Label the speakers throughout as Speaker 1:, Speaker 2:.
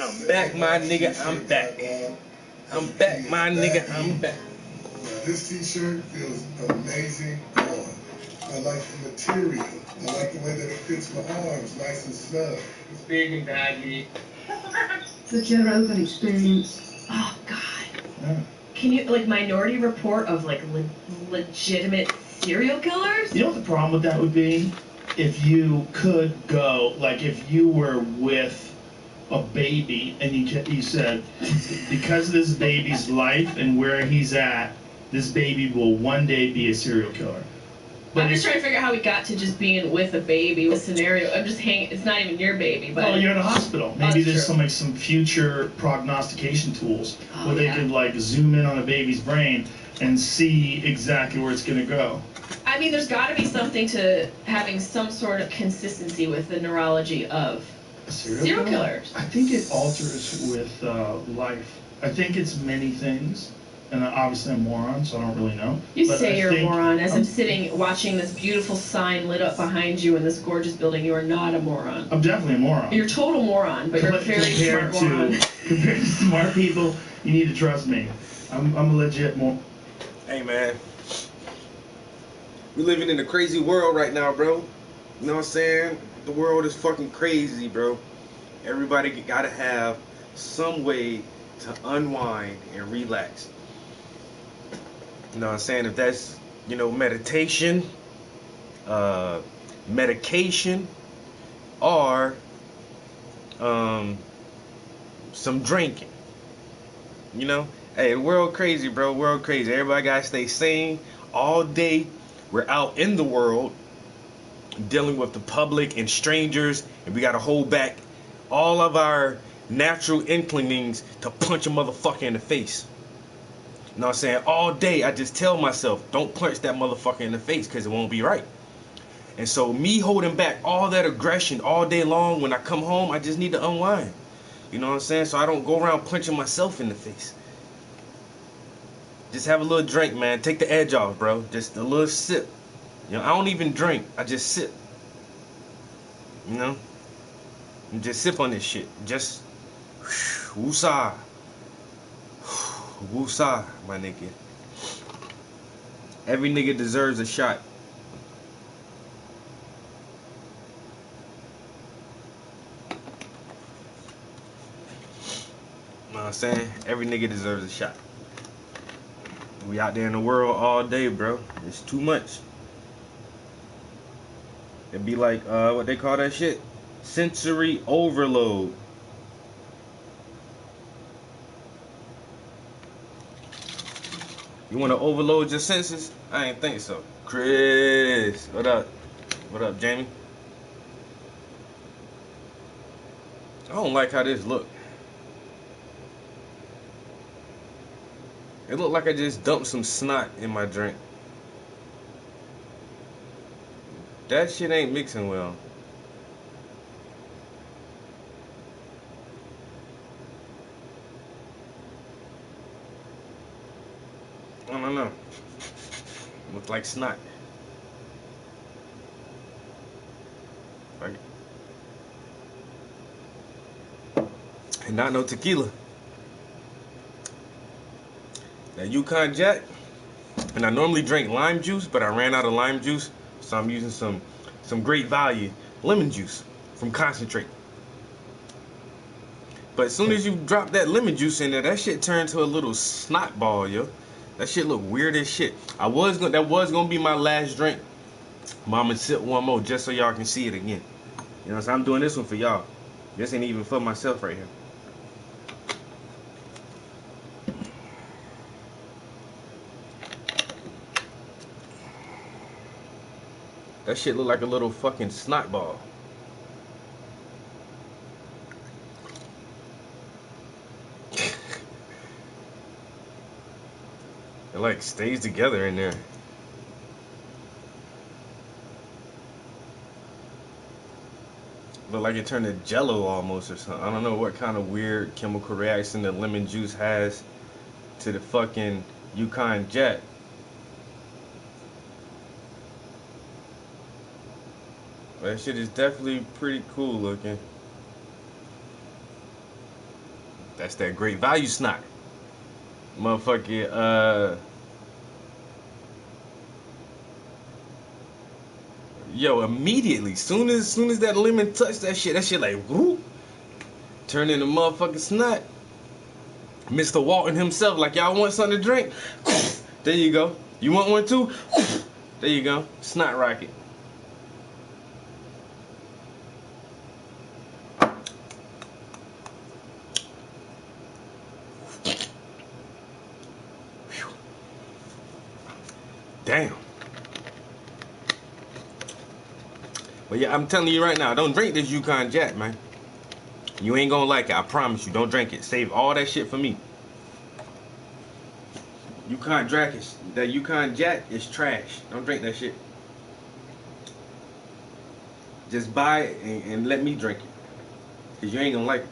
Speaker 1: I'm back, my nigga, I'm back. I'm back, my nigga, I'm back.
Speaker 2: This t-shirt feels amazing on. I like the material. I like the way that it fits my arms, nice and snug.
Speaker 1: It's big and baggy.
Speaker 3: The Joe Rogan Experience. Oh, God.
Speaker 4: Yeah.
Speaker 5: Can you, like, Minority Report of, like, legitimate serial killers?
Speaker 4: You know what the problem with that would be? If you could go, like, if you were with a baby and you said, because of this baby's life and where he's at, this baby will one day be a serial killer. But
Speaker 5: I'm just trying to figure out how we got to just being with a baby with scenario. I'm just hanging. It's not even your baby, but.
Speaker 4: Oh, you're in a hospital. Maybe there's
Speaker 5: true.
Speaker 4: some future prognostication tools where they
Speaker 5: yeah.
Speaker 4: could like zoom in on a baby's brain and see exactly where it's gonna go.
Speaker 5: I mean, there's got to be something to having some sort of consistency with the neurology of serial killers.
Speaker 4: I think it alters with life. I think it's many things. And obviously I'm a moron, so I don't really know.
Speaker 5: You
Speaker 4: But
Speaker 5: say
Speaker 4: I
Speaker 5: you're a
Speaker 4: think
Speaker 5: moron as I'm sitting watching this beautiful sign lit up behind you in this gorgeous building. You are not a moron.
Speaker 4: I'm definitely a moron.
Speaker 5: You're a total moron, but you're a very smart moron.
Speaker 4: Compared to smart people, you need to trust me. I'm a legit moron.
Speaker 1: Hey, man. We living in a crazy world right now, bro. You know what I'm saying? The world is fucking crazy, bro. Everybody gotta have some way to unwind and relax. You know what I'm saying? If that's, meditation, medication, or some drinking. Hey, world crazy, bro. World crazy. Everybody gotta stay sane all day. We're out in the world dealing with the public and strangers, and we gotta hold back all of our natural inclinings to punch a motherfucker in the face. You know what I'm saying? All day I just tell myself, don't punch that motherfucker in the face because it won't be right. And so me holding back all that aggression all day long, when I come home, I just need to unwind. You know what I'm saying? So I don't go around punching myself in the face. Just have a little drink, man. Take the edge off, bro. Just a little sip. I don't even drink. I just sip. And just sip on this shit. Just woosah. Woosah, my nigga. Every nigga deserves a shot. You know what I'm saying? Every nigga deserves a shot. We out there in the world all day, bro. It's too much. It'd be like, what they call that shit? Sensory overload. You want to overload your senses? I ain't think so. Chris, what up? What up, Jamie? I don't like how this look. It looked like I just dumped some snot in my drink. That shit ain't mixing well. I don't know. Looks like snot. And not no tequila. That Yukon Jack. And I normally drink lime juice, but I ran out of lime juice, so I'm using some great value lemon juice from Concentrate. But as soon as you drop that lemon juice in there, that shit turned to a little snot ball, yo. That shit look weird as shit. That was gonna be my last drink. Mama sip one more just so y'all can see it again. You know, so I'm doing this one for y'all. This ain't even for myself right here. That shit look like a little fucking snot ball. It like stays together in there. Look like it turned to jello almost or something. I don't know what kind of weird chemical reaction the lemon juice has to the fucking Yukon Jack. That shit is definitely pretty cool looking. That's that great value snot. Motherfucking yo, immediately, soon as that lemon touched that shit like whoop, turn into motherfucking snot. Mr. Walton himself, like, y'all want something to drink? There you go. You want one too? There you go. Snot rocket. Damn. But yeah, I'm telling you right now, don't drink this Yukon Jack, man. You ain't gonna like it, I promise you. Don't drink it. Save all that shit for me. That Yukon Jack is trash. Don't drink that shit. Just buy it and let me drink it. Cause you ain't gonna like it.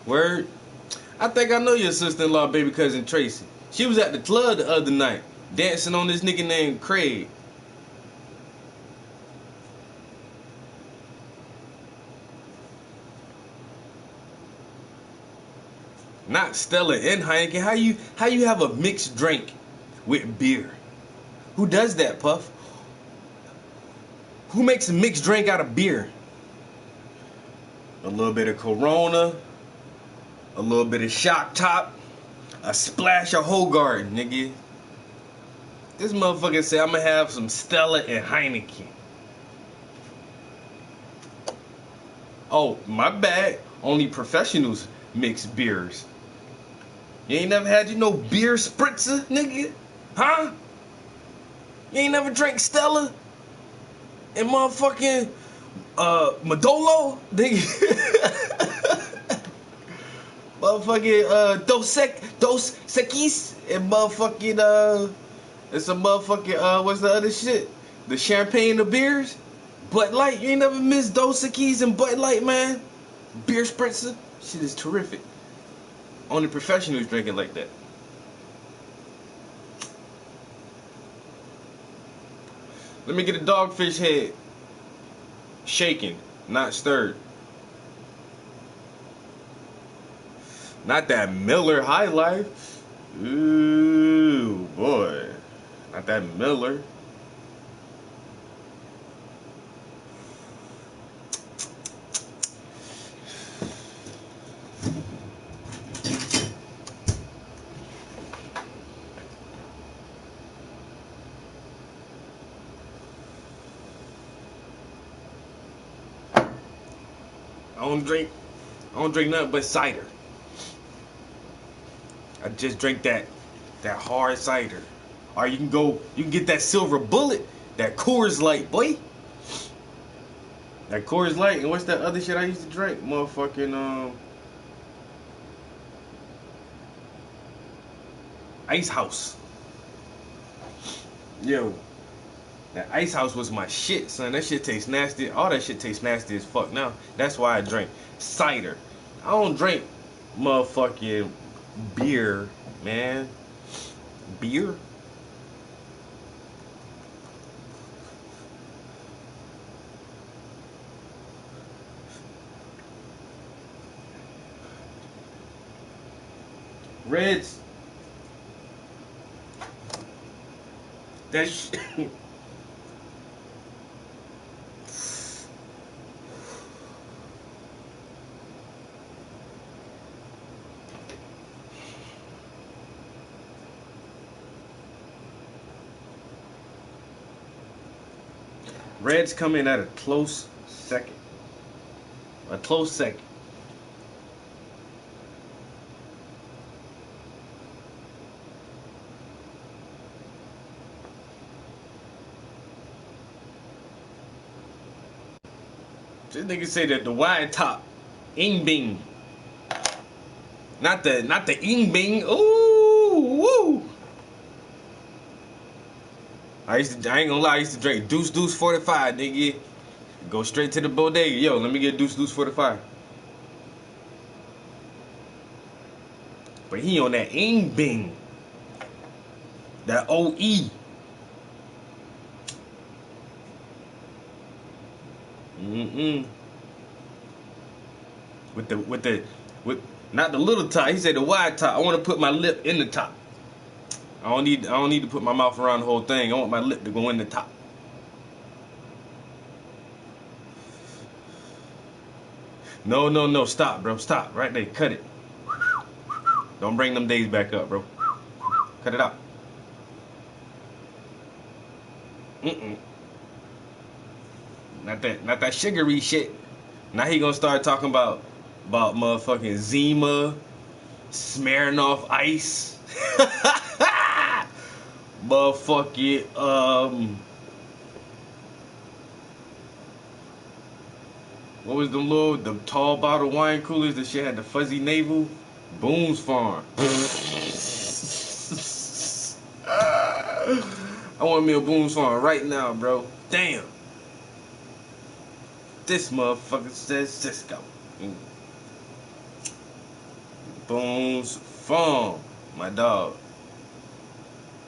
Speaker 1: Word. I think I know your sister-in-law, baby cousin Tracy. She was at the club the other night, dancing on this nigga named Craig. Not Stella and Heineken. How you have a mixed drink with beer? Who does that, Puff? Who makes a mixed drink out of beer? A little bit of Corona, a little bit of Shock Top, a splash of Hoegaarden, nigga. This motherfucker said I'm gonna have some Stella and Heineken. Oh, my bad. Only professionals mix beers. You ain't never had no beer spritzer, nigga? Huh? You ain't never drank Stella and motherfucking Modolo, nigga? Motherfucking Dos Equis and motherfucking it's a motherfucking what's the other shit? The champagne of beers? Bud Light. You ain't never missed Dos Equis and Bud Light, man? Beer spritzer? Shit is terrific. Only professionals drink it like that. Let me get a dogfish head. Shaken, not stirred. Not that Miller High Life. Ooh, boy. Not that Miller. I don't drink nothing but cider. I just drink that hard cider. Or you can get that Silver Bullet, that Coors Light, boy. That Coors Light, and what's that other shit I used to drink? Motherfucking Ice House. Yo, that Ice House was my shit, son. That shit tastes nasty. All that shit tastes nasty as fuck now. That's why I drink cider. I don't drink motherfucking beer, man. Beer? Reds. That shit. Reds come in at a close second. A close second. This nigga say that the wide top, Ing Bing. Not the Ing Bing. Ooh, woo. I ain't gonna lie, I used to drink Deuce 45, nigga. Go straight to the bodega. Yo, let me get Deuce 45. But he on that Ing Bing. That OE. Mm-mm. With not the little top. He said the wide top. I want to put my lip in the top. I don't need to put my mouth around the whole thing. I want my lip to go in the top. No, stop, bro. Stop. Right there. Cut it. Don't bring them days back up, bro. Cut it out. Mm-mm. Not that sugary shit. Now he gonna start talking about motherfucking Zima, Smirnoff Ice, motherfucking what was the tall bottle wine coolers that shit had the fuzzy navel? Boone's Farm. I want me a Boone's Farm right now, bro. Damn. This motherfucker says Cisco. Boone's Farm, my dog.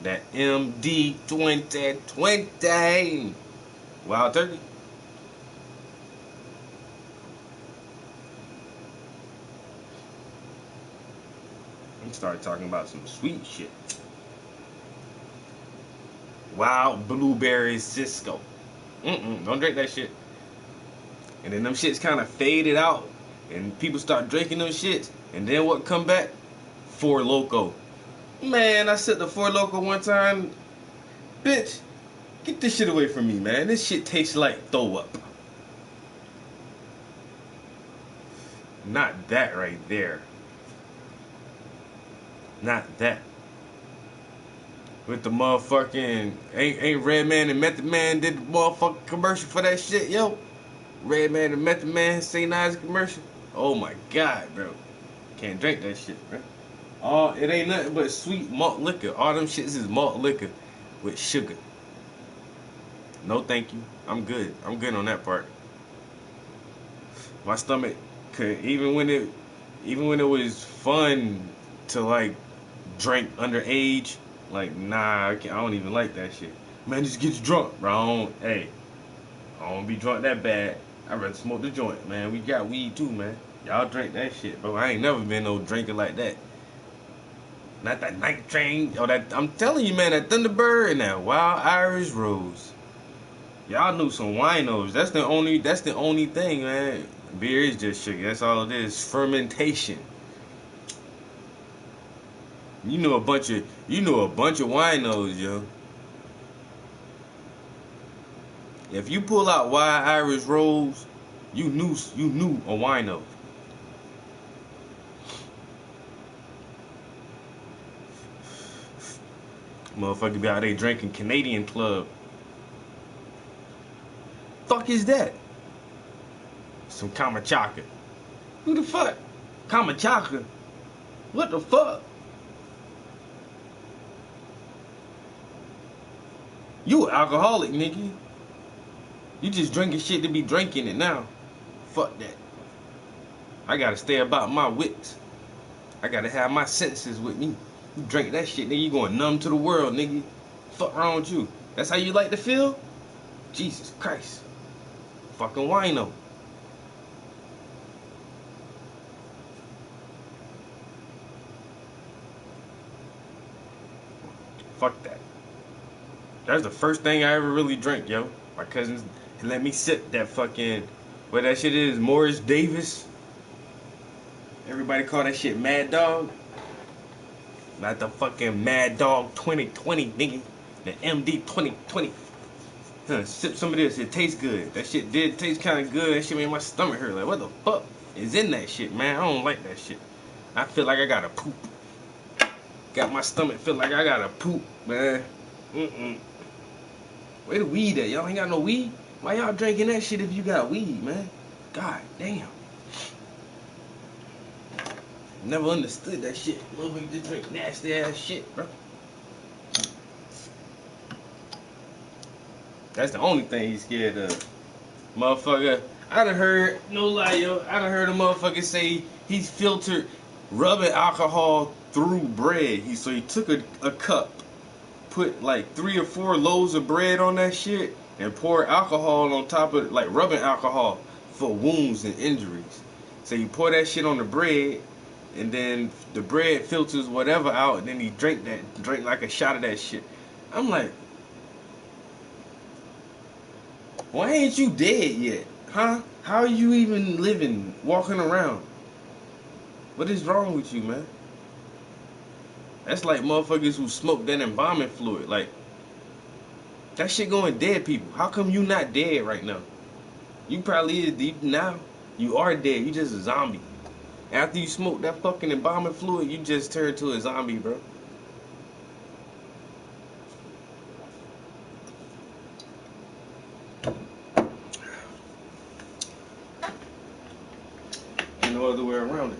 Speaker 1: That MD 2020. Wild Turkey. We started talking about some sweet shit. Wild Blueberry Cisco. Don't drink that shit. And then them shits kind of faded out. And people start drinking them shits. And then what come back? Four Loko. Man, I sipped the Four Loko one time. Bitch, get this shit away from me, man. This shit tastes like throw up. Not that right there. Not that. With the motherfucking ain't Redman and Method Man did the motherfucking commercial for that shit, yo. Redman and Method Man, St. Ives commercial. Oh my god, bro. Can't drink that shit, bro. It ain't nothing but sweet malt liquor. All them shits is malt liquor with sugar. No thank you. I'm good. I'm good on that part. My stomach could even when it was fun to like drink underage, like nah, I don't even like that shit. Man, just get you drunk, bro. I don't be drunk that bad. I'd rather smoke the joint, man. We got weed too, man. Y'all drink that shit, bro. I ain't never been no drinker like that. Not that Night Train or that. I'm telling you, man, that Thunderbird and that Wild Irish Rose. Y'all knew some winos. That's the only thing, man. Beer is just sugar. That's all it is. Fermentation. You know a bunch of winos, yo. If you pull out Wild Irish Rose, you knew a wino. Motherfucker be out there drinking Canadian Club. Fuck is that? Some Kamachaka. Who the fuck? Kamachaka? What the fuck? You an alcoholic, nigga. You just drinking shit to be drinking it now. Fuck that. I gotta stay about my wits. I gotta have my senses with me. You drink that shit, nigga, you going numb to the world, nigga. Fuck wrong with you? That's how you like to feel? Jesus Christ. Fucking wino. Fuck that. That's the first thing I ever really drank, yo. My cousins let me sip that fucking, what that shit is, Morris Davis. Everybody call that shit Mad Dog. Not the fucking Mad Dog 2020, nigga. The MD 2020. Sip some of this. It tastes good. That shit did taste kind of good. That shit made my stomach hurt. Like, what the fuck is in that shit, man? I don't like that shit. I feel like I gotta poop. Got my stomach feel like I gotta poop, man. Where the weed at? Y'all ain't got no weed? Why y'all drinking that shit if you got weed, man? God damn. Never understood that shit. Motherfucker just drink nasty ass shit, bro. That's the only thing he's scared of. Motherfucker, I done heard, no lie, yo, I done heard a motherfucker say he's filtered rubbing alcohol through bread. So he took a cup, put like 3 or 4 loaves of bread on that shit, and pour alcohol on top of it, like rubbing alcohol. for wounds and injuries. So you pour that shit on the bread, and then the bread filters whatever out, and then he drink like a shot of that shit. I'm like, why ain't you dead yet? Huh? How are you even living, walking around? What is wrong with you, man? That's like motherfuckers who smoke that embalming fluid. Like, that shit going dead people. How come you not dead right now? You probably is deep now. You are dead. You just a zombie. After you smoke that fucking embalming fluid, you just turn to a zombie, bro. No other way around it.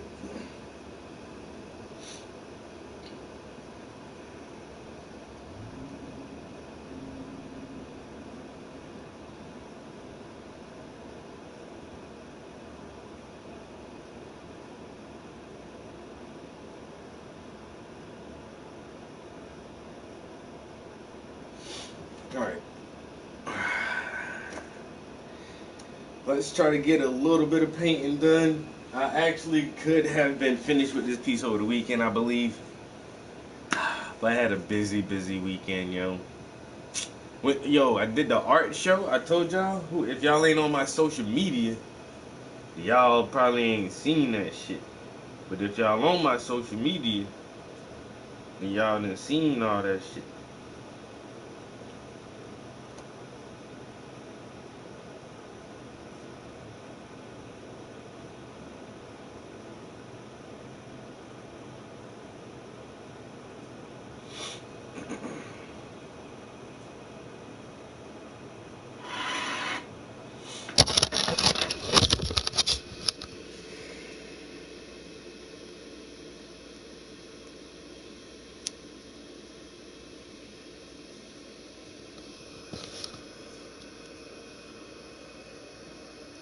Speaker 1: Alright. Let's try to get a little bit of painting done. I actually could have been finished with this piece over the weekend, I believe. But I had a busy weekend, yo. Yo, I did the art show. I told y'all, if y'all ain't on my social media, y'all probably ain't seen that shit. But if y'all on my social media, then y'all done seen all that shit.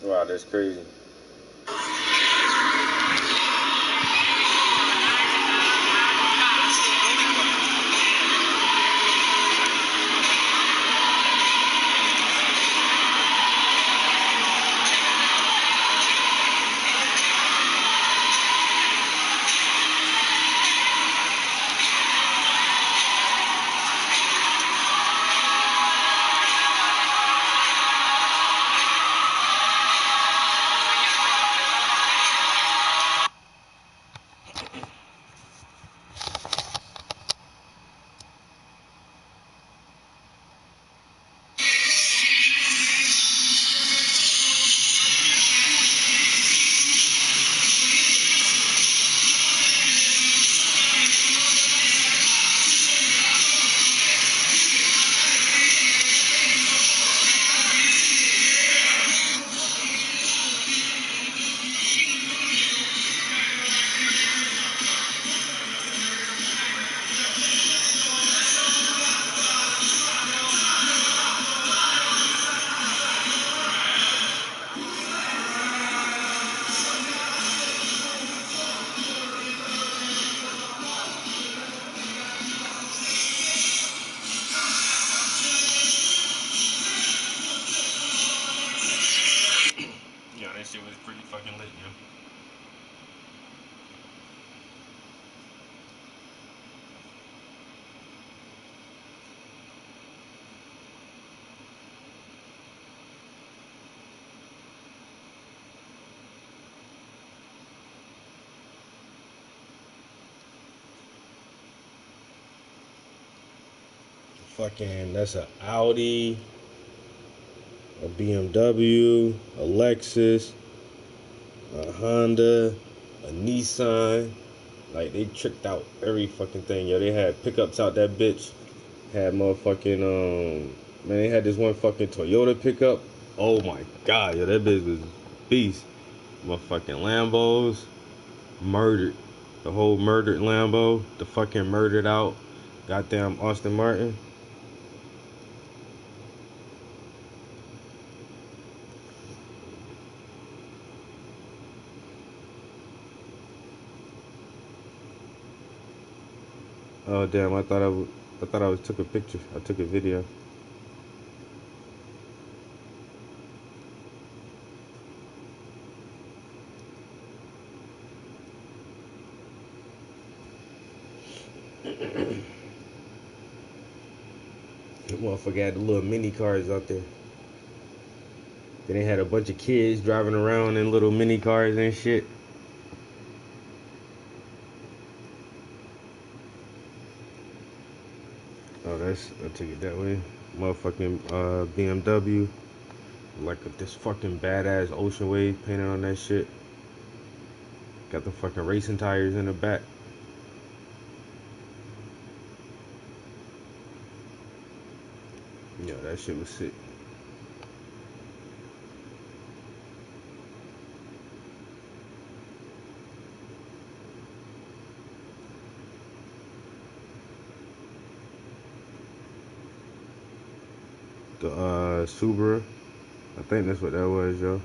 Speaker 1: Wow, that's crazy. Yeah, that shit was pretty fucking lit, yo. Fucking, that's a Audi, a BMW, a Lexus, a Honda, a Nissan. Like, they tricked out every fucking thing, yo. They had pickups out that bitch. Had motherfucking, man, they had this one fucking Toyota pickup. Oh my god, yo, that bitch was beast. Motherfucking Lambos, murdered. The whole murdered Lambo, the fucking murdered out goddamn Aston Martin. Oh damn! I thought I took a picture. I took a video. That motherfucker had the little mini cars out there. Then they had a bunch of kids driving around in little mini cars and shit. Oh, I took it that way. Motherfucking BMW. Like this fucking badass Ocean Wave painted on that shit. Got the fucking racing tires in the back. Yeah, that shit was sick. The Subaru. I think that's what that was, yo.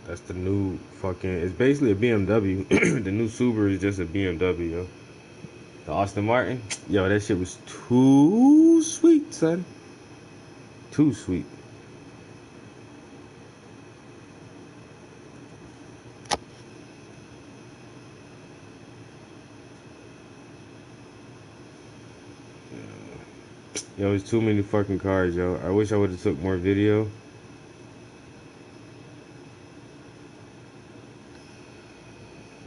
Speaker 1: That's the new fucking. It's basically a BMW. The new Subaru is just a BMW, yo. The Aston Martin, yo, that shit was too sweet, son. Too sweet. Yo, it's too many fucking cars, yo. I wish I would have took more video.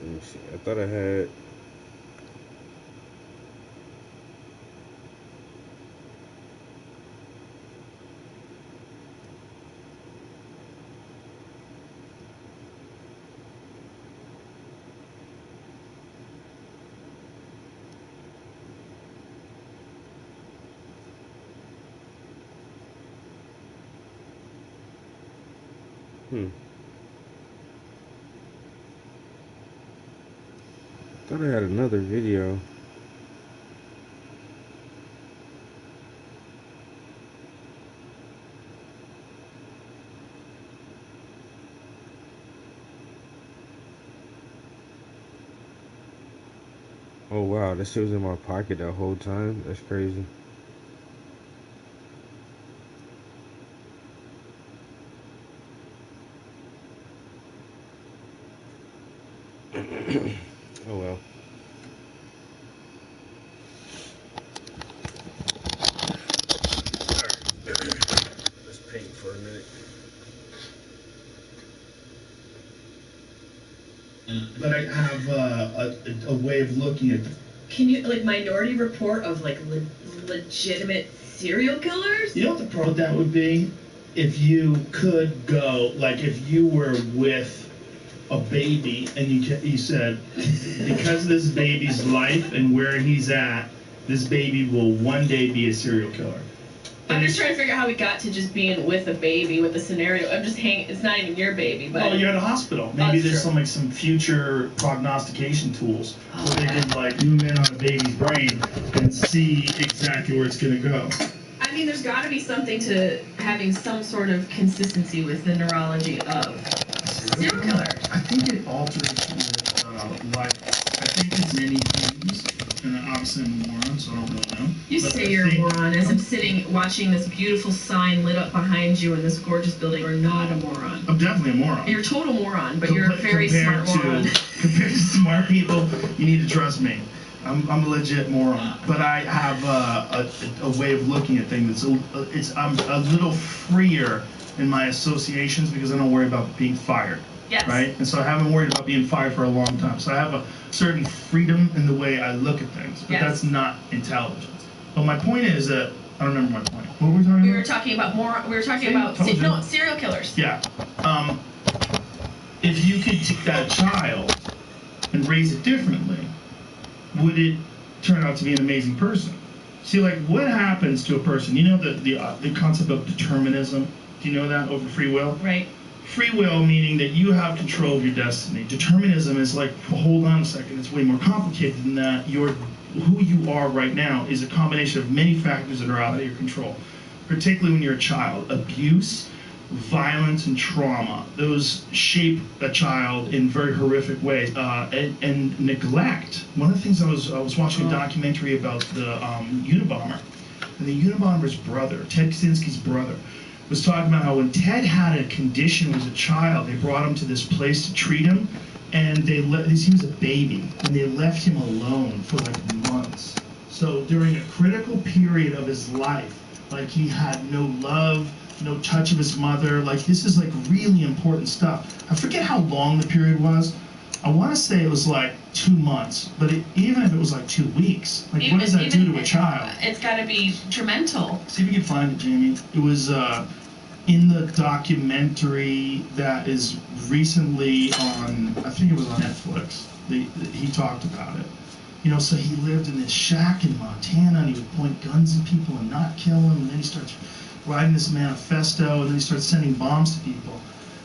Speaker 1: Let me see. I thought I had. Thought I had another video. Oh wow, that shit was in my pocket that whole time. That's crazy. Oh well. Let's paint for a minute.
Speaker 4: But I have a way of looking at.
Speaker 5: Can you like Minority Report of like legitimate serial killers?
Speaker 4: You know what the problem with that would be? If you could go, like if you were with a baby and you said, because this baby's life and where he's at, this baby will one day be a serial killer.
Speaker 5: I'm just trying to figure out how we got to just being with a baby with a scenario. I'm just hanging. It's not even your baby, but.
Speaker 4: Well, you're at a hospital. Maybe there's some future prognostication tools where they can like zoom in on a baby's brain and see exactly where it's gonna go.
Speaker 5: I mean, there's got to be something to having some sort of consistency with the neurology of serial killers.
Speaker 4: I think it alters your life. I think it's many things, and obviously I'm a moron, so I don't really know.
Speaker 5: You
Speaker 4: But
Speaker 5: say
Speaker 4: I
Speaker 5: you're a
Speaker 4: think-
Speaker 5: moron as I'm sitting watching this beautiful sign lit up behind you in this gorgeous building. You're not a moron.
Speaker 4: I'm definitely a moron.
Speaker 5: You're a total moron, but you're a very
Speaker 4: Compared
Speaker 5: smart moron.
Speaker 4: Compared to smart people, you need to trust me. I'm a legit moron, but I have a way of looking at things. I'm a little freer in my associations because I don't worry about being fired.
Speaker 5: Yes.
Speaker 4: Right? And so I haven't worried about being fired for a long time. So I have a certain freedom in the way I look at things. But
Speaker 5: Yes.
Speaker 4: that's not intelligence. But my point is that I don't remember my point. What were we talking about?
Speaker 5: We were talking about more. We were talking
Speaker 4: See,
Speaker 5: about
Speaker 4: told you.
Speaker 5: serial killers.
Speaker 4: Yeah. If you could take that child and raise it differently, would it turn out to be an amazing person? See, like, what happens to a person? You know the concept of determinism? Do you know that over free will?
Speaker 5: Right.
Speaker 4: Free will meaning that you have control of your destiny. Determinism is like, hold on a second, it's way more complicated than that. Who you are right now is a combination of many factors that are out of your control. Particularly when you're a child. Abuse, violence, and trauma. Those shape a child in very horrific ways. And neglect. One of the things I was watching a documentary about the Unabomber. And the Unabomber's brother, Ted Kaczynski's brother, was talking about how when Ted had a condition as a child, they brought him to this place to treat him, and he was a baby, and they left him alone for like months. So during a critical period of his life, like he had no love, no touch of his mother. Like this is like really important stuff. I forget how long the period was. I want to say it was like 2 months, but even if it was like 2 weeks, like what does that do to a child?
Speaker 5: It's got to be detrimental.
Speaker 4: See if you can find it, Jamie. It was in the documentary that is recently on, I think it was on Netflix. He talked about it. You know, so he lived in this shack in Montana, and he would point guns at people and not kill them, and then he starts writing this manifesto, and then he starts sending bombs to people.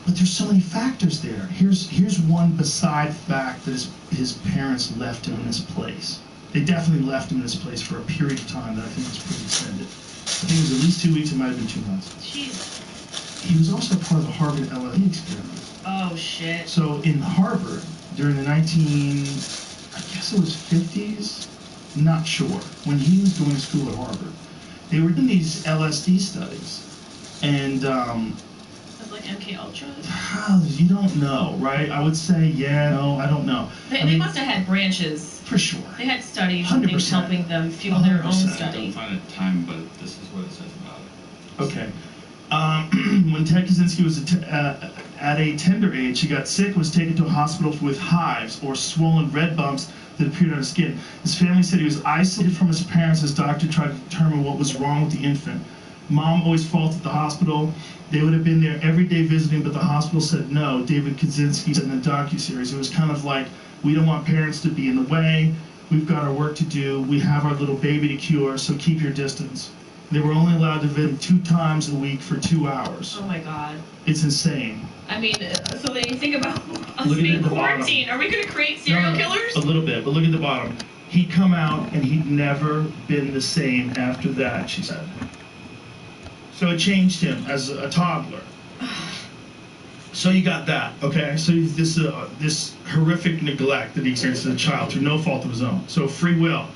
Speaker 4: But there's so many factors there. Here's one beside the fact that his parents left him in this place. They definitely left him in this place for a period of time that I think was pretty extended. I think it was at least 2 weeks, it might have been 2 months.
Speaker 5: Jesus.
Speaker 4: He was also part of the Harvard LSD experiment.
Speaker 5: Oh, shit.
Speaker 4: So in Harvard, during the I guess it was 50s, not sure, when he was going to school at Harvard, they were doing these LSD studies. And
Speaker 5: Like MK Ultra?
Speaker 4: you don't know, right? I would say, yeah, no, I don't know.
Speaker 5: They must have had branches.
Speaker 4: For sure.
Speaker 5: They had studies and things
Speaker 4: 100%.
Speaker 5: helping them fuel their own
Speaker 4: 100%.
Speaker 6: I
Speaker 5: study.
Speaker 6: don't find it time, but this is what it says about it.
Speaker 4: Okay. When Ted Kaczynski was at a tender age, he got sick and was taken to a hospital with hives or swollen red bumps that appeared on his skin. His family said he was isolated from his parents as doctor tried to determine what was wrong with the infant. Mom always faulted the hospital. They would have been there every day visiting, but the hospital said no. David Kaczynski said in the docuseries, it was kind of like, we don't want parents to be in the way. We've got our work to do. We have our little baby to cure, so keep your distance. They were only allowed to visit 2 times a week for 2 hours.
Speaker 5: Oh my God.
Speaker 4: It's insane.
Speaker 5: I mean, so then you think about us
Speaker 4: Look at
Speaker 5: being
Speaker 4: the bottom.
Speaker 5: quarantined. Are we going to create serial
Speaker 4: No,
Speaker 5: killers?
Speaker 4: A little bit, but look at the bottom. He'd come out and he'd never been the same after that, she said. So it changed him as a toddler. So you got that, okay? So this horrific neglect that he experienced as a child through no fault of his own. So free will.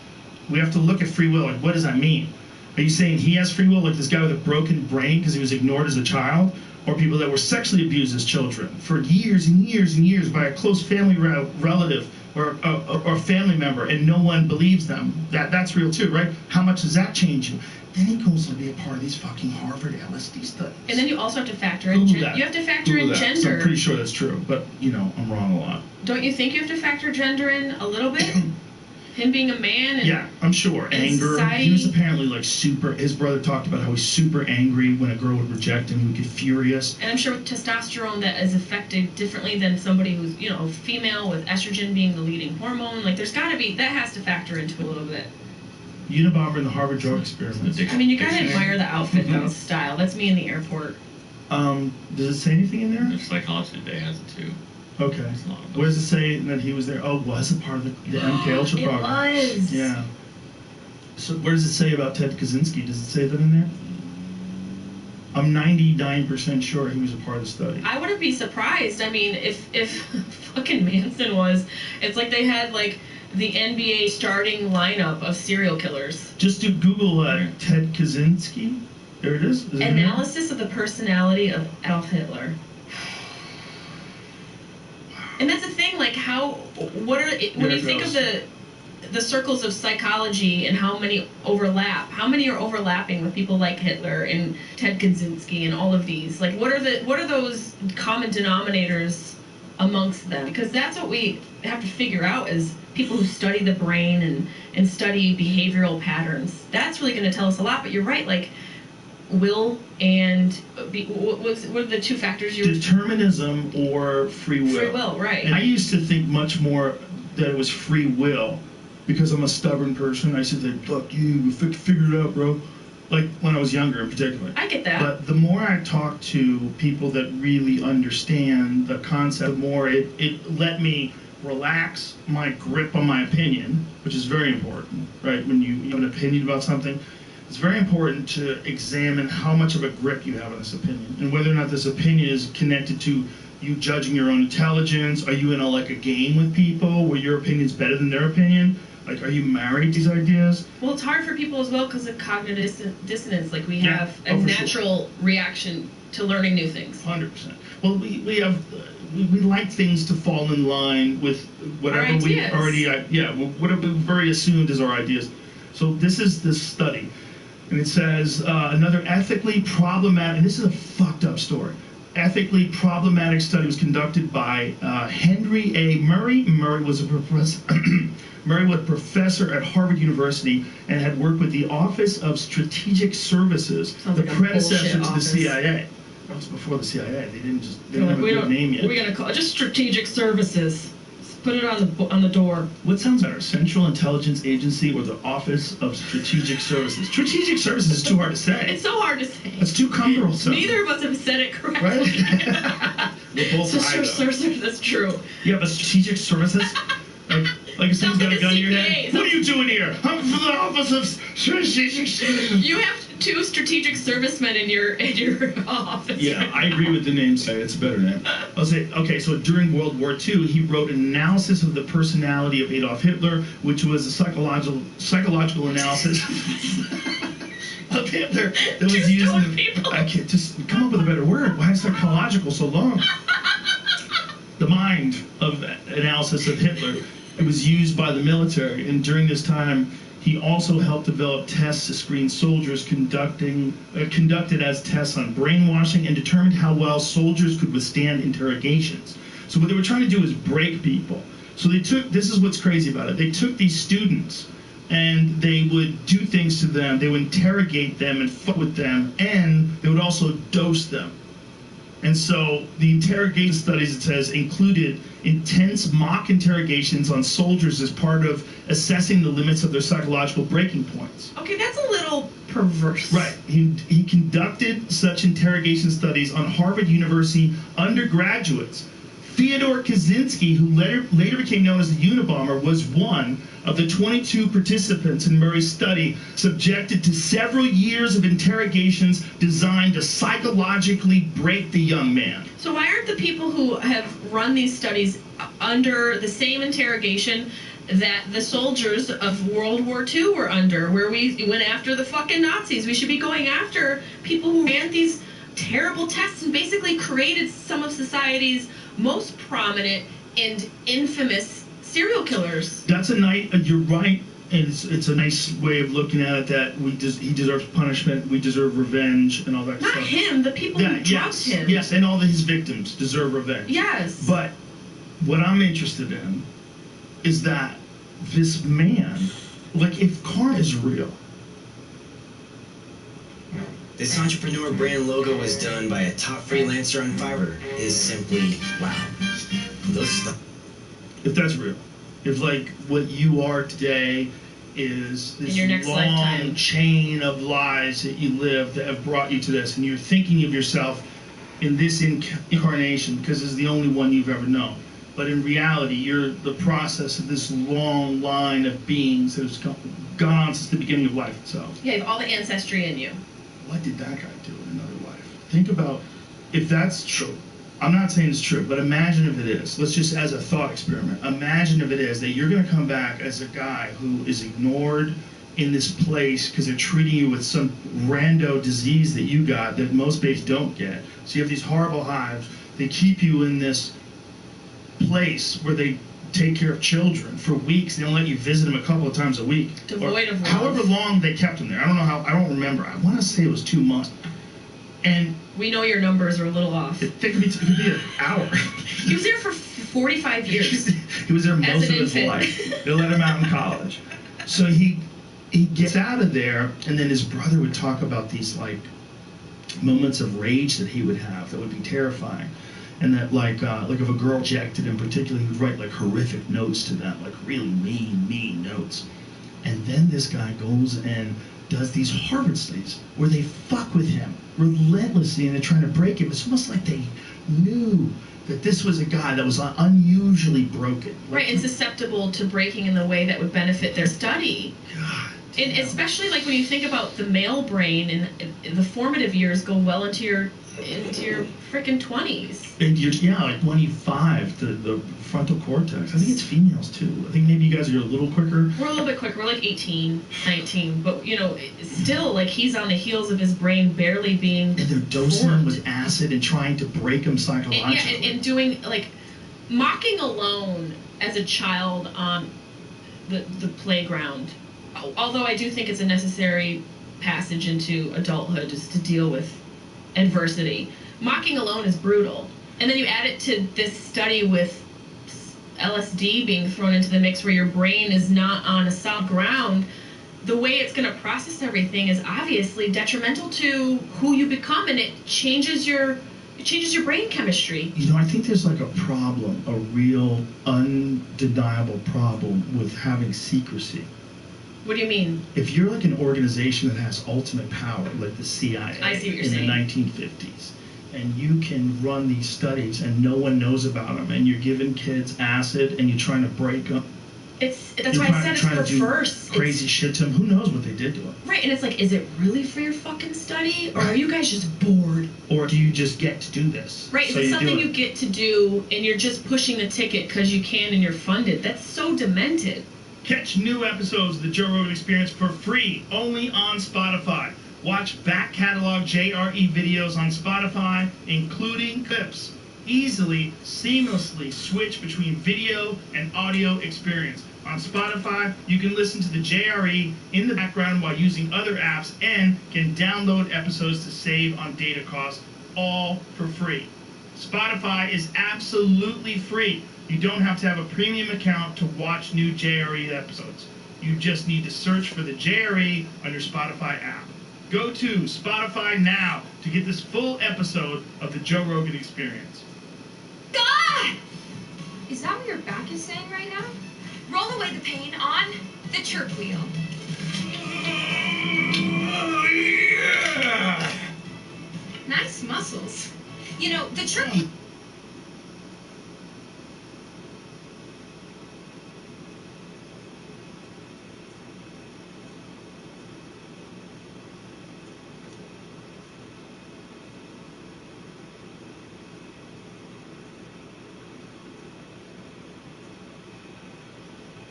Speaker 4: We have to look at free will. Like, what does that mean? Are you saying he has free will, like this guy with a broken brain because he was ignored as a child? Or people that were sexually abused as children for years and years and years by a close family relative or a family member, and no one believes them? That's real too, right? How much does that change you? Then he goes to be a part of these fucking Harvard LSD studies.
Speaker 5: And then you also have to factor in gender. You have to factor in
Speaker 4: So
Speaker 5: gender.
Speaker 4: I'm pretty sure that's true, but you know, I'm wrong a lot.
Speaker 5: Don't you think you have to factor gender in a little bit? Him being a man and
Speaker 4: Yeah, I'm sure. Anger.
Speaker 5: society.
Speaker 4: He was apparently like super. His brother talked about how he's super angry when a girl would reject him. He would get furious.
Speaker 5: And I'm sure with testosterone that is affected differently than somebody who's, you know, female with estrogen being the leading hormone. Like there's got to be, that has to factor into it a little bit.
Speaker 4: Unabomber and the Harvard drug experiment.
Speaker 5: I mean, you gotta admire the outfit though, style. That's me in the airport.
Speaker 4: Does it say anything in there?
Speaker 6: The Psychology Today has it too.
Speaker 4: Okay.
Speaker 6: It's a lot of
Speaker 4: Where does it say that he was there? Oh, was it part of the MK Ultra
Speaker 5: It
Speaker 4: program?
Speaker 5: was.
Speaker 4: Yeah. So where does it say about Ted Kaczynski? Does it say that in there? I'm 99% sure he was a part of the study.
Speaker 5: I wouldn't be surprised. I mean, if fucking Manson was, it's like they had like the NBA starting lineup of serial killers.
Speaker 4: Just do Google Ted Kaczynski. There it is. Is it in there?
Speaker 5: Analysis of the personality of Adolf Hitler. And that's the thing, like when
Speaker 4: There
Speaker 5: you
Speaker 4: it
Speaker 5: think
Speaker 4: goes.
Speaker 5: of the circles of psychology and how many overlap, how many are overlapping with people like Hitler and Ted Kaczynski and all of these? Like, what are those common denominators amongst them? Because that's what we have to figure out as people who study the brain and study behavioral patterns. That's really going to tell us a lot. But you're right, like will and what are the 2 factors you were?
Speaker 4: Determinism or free will.
Speaker 5: Free will, right.
Speaker 4: And I used to think much more that it was free will because I'm a stubborn person. I used to think, fuck you, figure it out, bro. Like when I was younger in particular.
Speaker 5: I get that.
Speaker 4: But the more I talk to people that really understand the concept, the more it let me relax my grip on my opinion, which is very important, right? When you have an opinion about something, it's very important to examine how much of a grip you have on this opinion and whether or not this opinion is connected to you judging your own intelligence. Are you in a game with people where your opinion's better than their opinion? Like, are you married to these ideas?
Speaker 5: Well, it's hard for people as well because of cognitive dissonance. Like, we
Speaker 4: Yeah.
Speaker 5: have a
Speaker 4: Oh, for
Speaker 5: natural reaction to learning new things.
Speaker 4: 100%. Well, we have we like things to fall in line with whatever we
Speaker 5: ideas.
Speaker 4: already, whatever we've already assumed is our ideas. So this is this study, and it says another ethically problematic, and this is a fucked up story. Ethically problematic study was conducted by Henry A. Murray. Murray was a professor. Murray was a professor at Harvard University and had worked with the Office of Strategic Services,
Speaker 5: Sounds
Speaker 4: the
Speaker 5: like a
Speaker 4: predecessor
Speaker 5: bullshit
Speaker 4: to the
Speaker 5: office.
Speaker 4: CIA. That was before the CIA. They didn't
Speaker 5: They're like,
Speaker 4: have a good name yet.
Speaker 5: We're gonna call it just strategic services. Just put it on the door.
Speaker 4: What sounds better, Central Intelligence Agency or the Office of Strategic Services? Strategic Services is too hard to say.
Speaker 5: It's so hard to say.
Speaker 4: It's too cumbersome.
Speaker 5: Neither of us have said it correctly.
Speaker 4: Right? We're both high, though.
Speaker 5: That's true.
Speaker 4: Yeah, but Strategic Services? Like if someone's got a gun in your head?
Speaker 5: CPA.
Speaker 4: What are you doing here? I'm from the Office of Strategic Services.
Speaker 5: You have 2 strategic servicemen in your office.
Speaker 4: Yeah, I agree with the name. It's a better name. I'll say, okay, so during World War II, he wrote an analysis of the personality of Adolf Hitler, which was a psychological analysis of Hitler that was
Speaker 5: Two
Speaker 4: used
Speaker 5: stone
Speaker 4: in...
Speaker 5: people.
Speaker 4: I can't just come up with a better word. Why is psychological so long? The mind of analysis of Hitler. It was used by the military, and during this time, he also helped develop tests to screen soldiers conducted as tests on brainwashing and determined how well soldiers could withstand interrogations. So what they were trying to do is break people. So they took, this is what's crazy about it, they took these students and they would do things to them, they would interrogate them and fuck with them, and they would also dose them. And so the interrogation studies, it says, included intense mock interrogations on soldiers as part of assessing the limits of their psychological breaking points.
Speaker 5: Okay, that's a little perverse.
Speaker 4: Right. He conducted such interrogation studies on Harvard University undergraduates. Theodore Kaczynski, who later became known as the Unabomber, was one of the 22 participants in Murray's study, subjected to several years of interrogations designed to psychologically break the young man.
Speaker 5: So why aren't the people who have run these studies under the same interrogation that the soldiers of World War II were under, where we went after the fucking Nazis? We should be going after people who ran these terrible tests and basically created some of society's most prominent and infamous serial killers.
Speaker 4: That's a nice, you're right, and it's a nice way of looking at it, that he deserves punishment, we deserve revenge, and all that
Speaker 5: Not
Speaker 4: stuff.
Speaker 5: him, the people who drugged him.
Speaker 4: Yes, and all his victims deserve revenge.
Speaker 5: Yes.
Speaker 4: But what I'm interested in is that this man, like, if karma is real.
Speaker 7: This entrepreneur brand logo was done by a top freelancer on Fiverr. Is simply wow. Those stuff.
Speaker 4: If that's real, if like what you are today is this
Speaker 5: In your next
Speaker 4: long
Speaker 5: lifetime.
Speaker 4: chain of lies that you live that have brought you to this, and you're thinking of yourself in this incarnation because it's the only one you've ever known. But in reality, you're the process of this long line of beings that has gone on since the beginning of life itself.
Speaker 5: Yeah, you have all the ancestry in you.
Speaker 4: What did that guy do in another life? Think about if that's true. I'm not saying it's true, but imagine if it is. Let's just, as a thought experiment, imagine if it is that you're going to come back as a guy who is ignored in this place because they're treating you with some rando disease that you got that most babes don't get. So you have these horrible hives. They keep you in this place where they take care of children for weeks. They don't let you visit them a couple of times a week.
Speaker 5: Devoid of love.
Speaker 4: However long they kept them there. I don't know how, I don't remember. I want to say it was 2 months. And
Speaker 5: We know your numbers are a little off.
Speaker 4: it could be an hour.
Speaker 5: He was there for 45 years.
Speaker 4: He was there
Speaker 5: As
Speaker 4: most
Speaker 5: an
Speaker 4: of his
Speaker 5: infant.
Speaker 4: life. They let him out in college. So he gets out of there, and then his brother would talk about these like moments of rage that he would have that would be terrifying. And that like if a girl rejected him particularly, he would write like horrific notes to them, like really mean notes. And then this guy goes and does these Harvard studies where they fuck with him relentlessly and they're trying to break him. It's almost like they knew that this was a guy that was unusually broken.
Speaker 5: Right, and susceptible to breaking in the way that would benefit their study.
Speaker 4: God.
Speaker 5: And especially like when you think about the male brain, and the formative years go well into your into your freaking 20s.
Speaker 4: And like 25, the frontal cortex. I think it's females too. I think maybe you guys are a little quicker.
Speaker 5: We're a little bit quicker. We're like 18, 19. But, you know, still, like, he's on the heels of his brain barely being
Speaker 4: And they're dosing
Speaker 5: formed.
Speaker 4: him with acid and trying to break him psychologically.
Speaker 5: And doing, like, mocking alone as a child on the playground. Although I do think it's a necessary passage into adulthood just to deal with adversity. Mocking alone is brutal. And then you add it to this study with LSD being thrown into the mix where your brain is not on a solid ground. The way it's going to process everything is obviously detrimental to who you become, and it changes your brain chemistry.
Speaker 4: You know, I think there's like a problem, a real undeniable problem with having secrecy.
Speaker 5: What do you mean?
Speaker 4: If you're like an organization that has ultimate power, like the CIA
Speaker 5: I see what you're
Speaker 4: in
Speaker 5: saying.
Speaker 4: the 1950s, and you can run these studies and no one knows about them, and you're giving kids acid and you're trying to break them.
Speaker 5: That's
Speaker 4: You're
Speaker 5: why I said it's
Speaker 4: trying to do
Speaker 5: perverse.
Speaker 4: crazy shit to them. Who knows what they did to them?
Speaker 5: Right, and it's like, is it really for your fucking study, or are you guys just bored?
Speaker 4: Or do you just get to do this?
Speaker 5: Right,
Speaker 4: So
Speaker 5: is it
Speaker 4: you do
Speaker 5: something
Speaker 4: it.
Speaker 5: you get to do, and you're just pushing the ticket because you can and you're funded? That's so demented.
Speaker 4: Catch new episodes of the Joe Rogan Experience for free, only on Spotify. Watch back catalog JRE videos on Spotify, including clips. Easily, seamlessly switch between video and audio experience. On Spotify, you can listen to the JRE in the background while using other apps and can download episodes to save on data costs, all for free. Spotify is absolutely free. You don't have to have a premium account to watch new JRE episodes. You just need to search for the JRE on your Spotify app. Go to Spotify now to get this full episode of the Joe Rogan Experience.
Speaker 8: God! Is that what your back is saying right now? Roll away the pain on the chirp wheel.
Speaker 4: Oh, yeah!
Speaker 8: Nice muscles. You know, the chirp...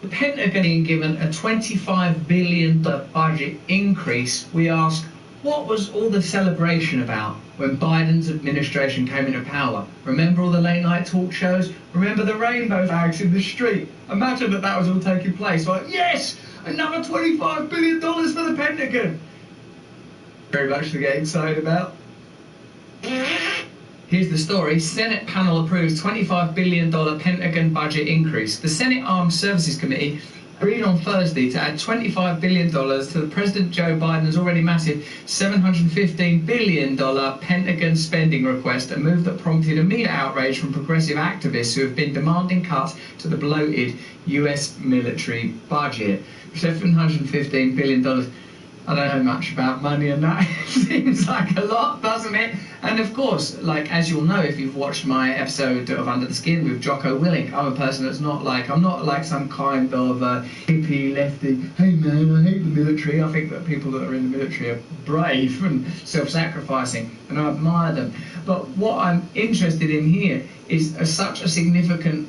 Speaker 9: The Pentagon being given a $25 billion budget increase, we ask, what was all the celebration about when Biden's administration came into power? Remember all the late night talk shows? Remember the rainbow flags in the street? Imagine that was all taking place. Like, yes, another $25 billion for the Pentagon. Very much to get excited about. Here's the story. Senate panel approves $25 billion Pentagon budget increase. The Senate Armed Services Committee agreed on Thursday to add $25 billion to the President Joe Biden's already massive $715 billion Pentagon spending request, a move that prompted immediate outrage from progressive activists who have been demanding cuts to the bloated US military budget. $715 billion. I don't know much about money, and that seems like a lot, doesn't it? And of course, like, as you'll know if you've watched my episode of Under the Skin with Jocko Willink, I'm a person that's not like, I'm not like some kind of hippie lefty, hey man, I hate the military. I think that people that are in the military are brave and self-sacrificing, and I admire them. But what I'm interested in here is such a significant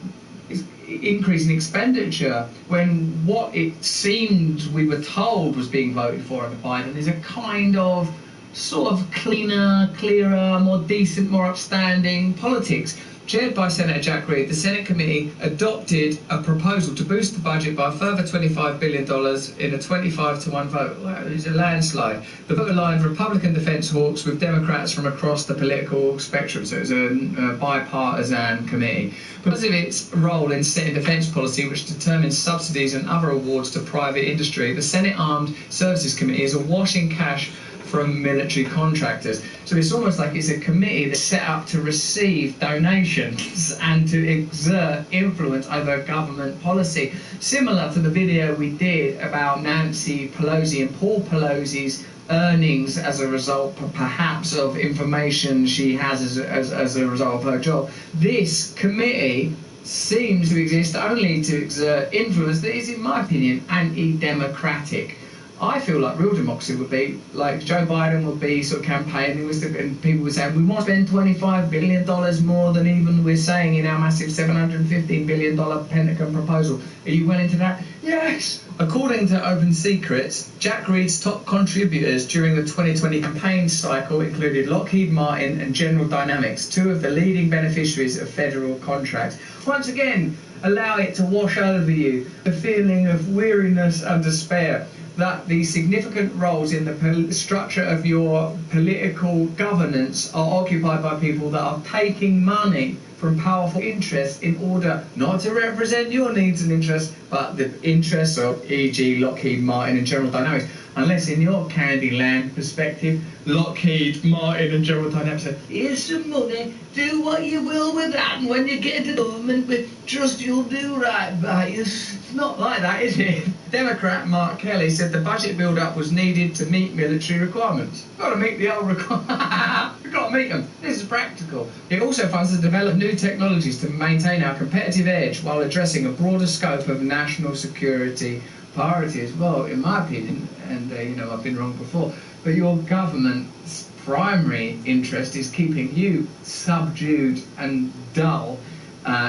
Speaker 9: increase in expenditure when what it seemed we were told was being voted for under Biden is a kind of sort of clearer, more decent, more upstanding politics. Chaired by Senator Jack Reed, the Senate committee adopted a proposal to boost the budget by a further $25 billion in a 25-1 vote. Wow, it was a landslide. The vote aligned Republican defense hawks with Democrats from across the political spectrum, so it was a bipartisan committee. Because of its role in setting defense policy, which determines subsidies and other awards to private industry, the Senate Armed Services Committee is awash in cash from military contractors. So it's almost like it's a committee that's set up to receive donations and to exert influence over government policy. Similar to the video we did about Nancy Pelosi and Paul Pelosi's earnings as a result perhaps of information she has as a result of her job. This committee seems to exist only to exert influence that is, in my opinion, anti-democratic. I feel like real democracy would be like Joe Biden would be sort of campaigning and people would say we want to spend $25 billion more than even we're saying in our massive $715 billion Pentagon proposal. Are you willing to that? Yes. According to Open Secrets, Jack Reed's top contributors during the 2020 campaign cycle included Lockheed Martin and General Dynamics, two of the leading beneficiaries of federal contracts. Once again, allow it to wash over you, the feeling of weariness and despair, that the significant roles in the structure of your political governance are occupied by people that are taking money from powerful interests in order not to represent your needs and interests, but the interests of, e.g. Lockheed Martin and General Dynamics. Unless in your Candyland perspective, Lockheed Martin and General Dynamics say, here's some money, do what you will with that, and when you get into government, we trust you'll do right by us. It's not like that, is it? Democrat Mark Kelly said the budget build-up was needed to meet military requirements. We've got to meet the old requirements. We've got to meet them. This is practical. It also funds to develop new technologies to maintain our competitive edge while addressing a broader scope of national security priority as well, in my opinion, and I've been wrong before, but your government's primary interest is keeping you subdued and dull,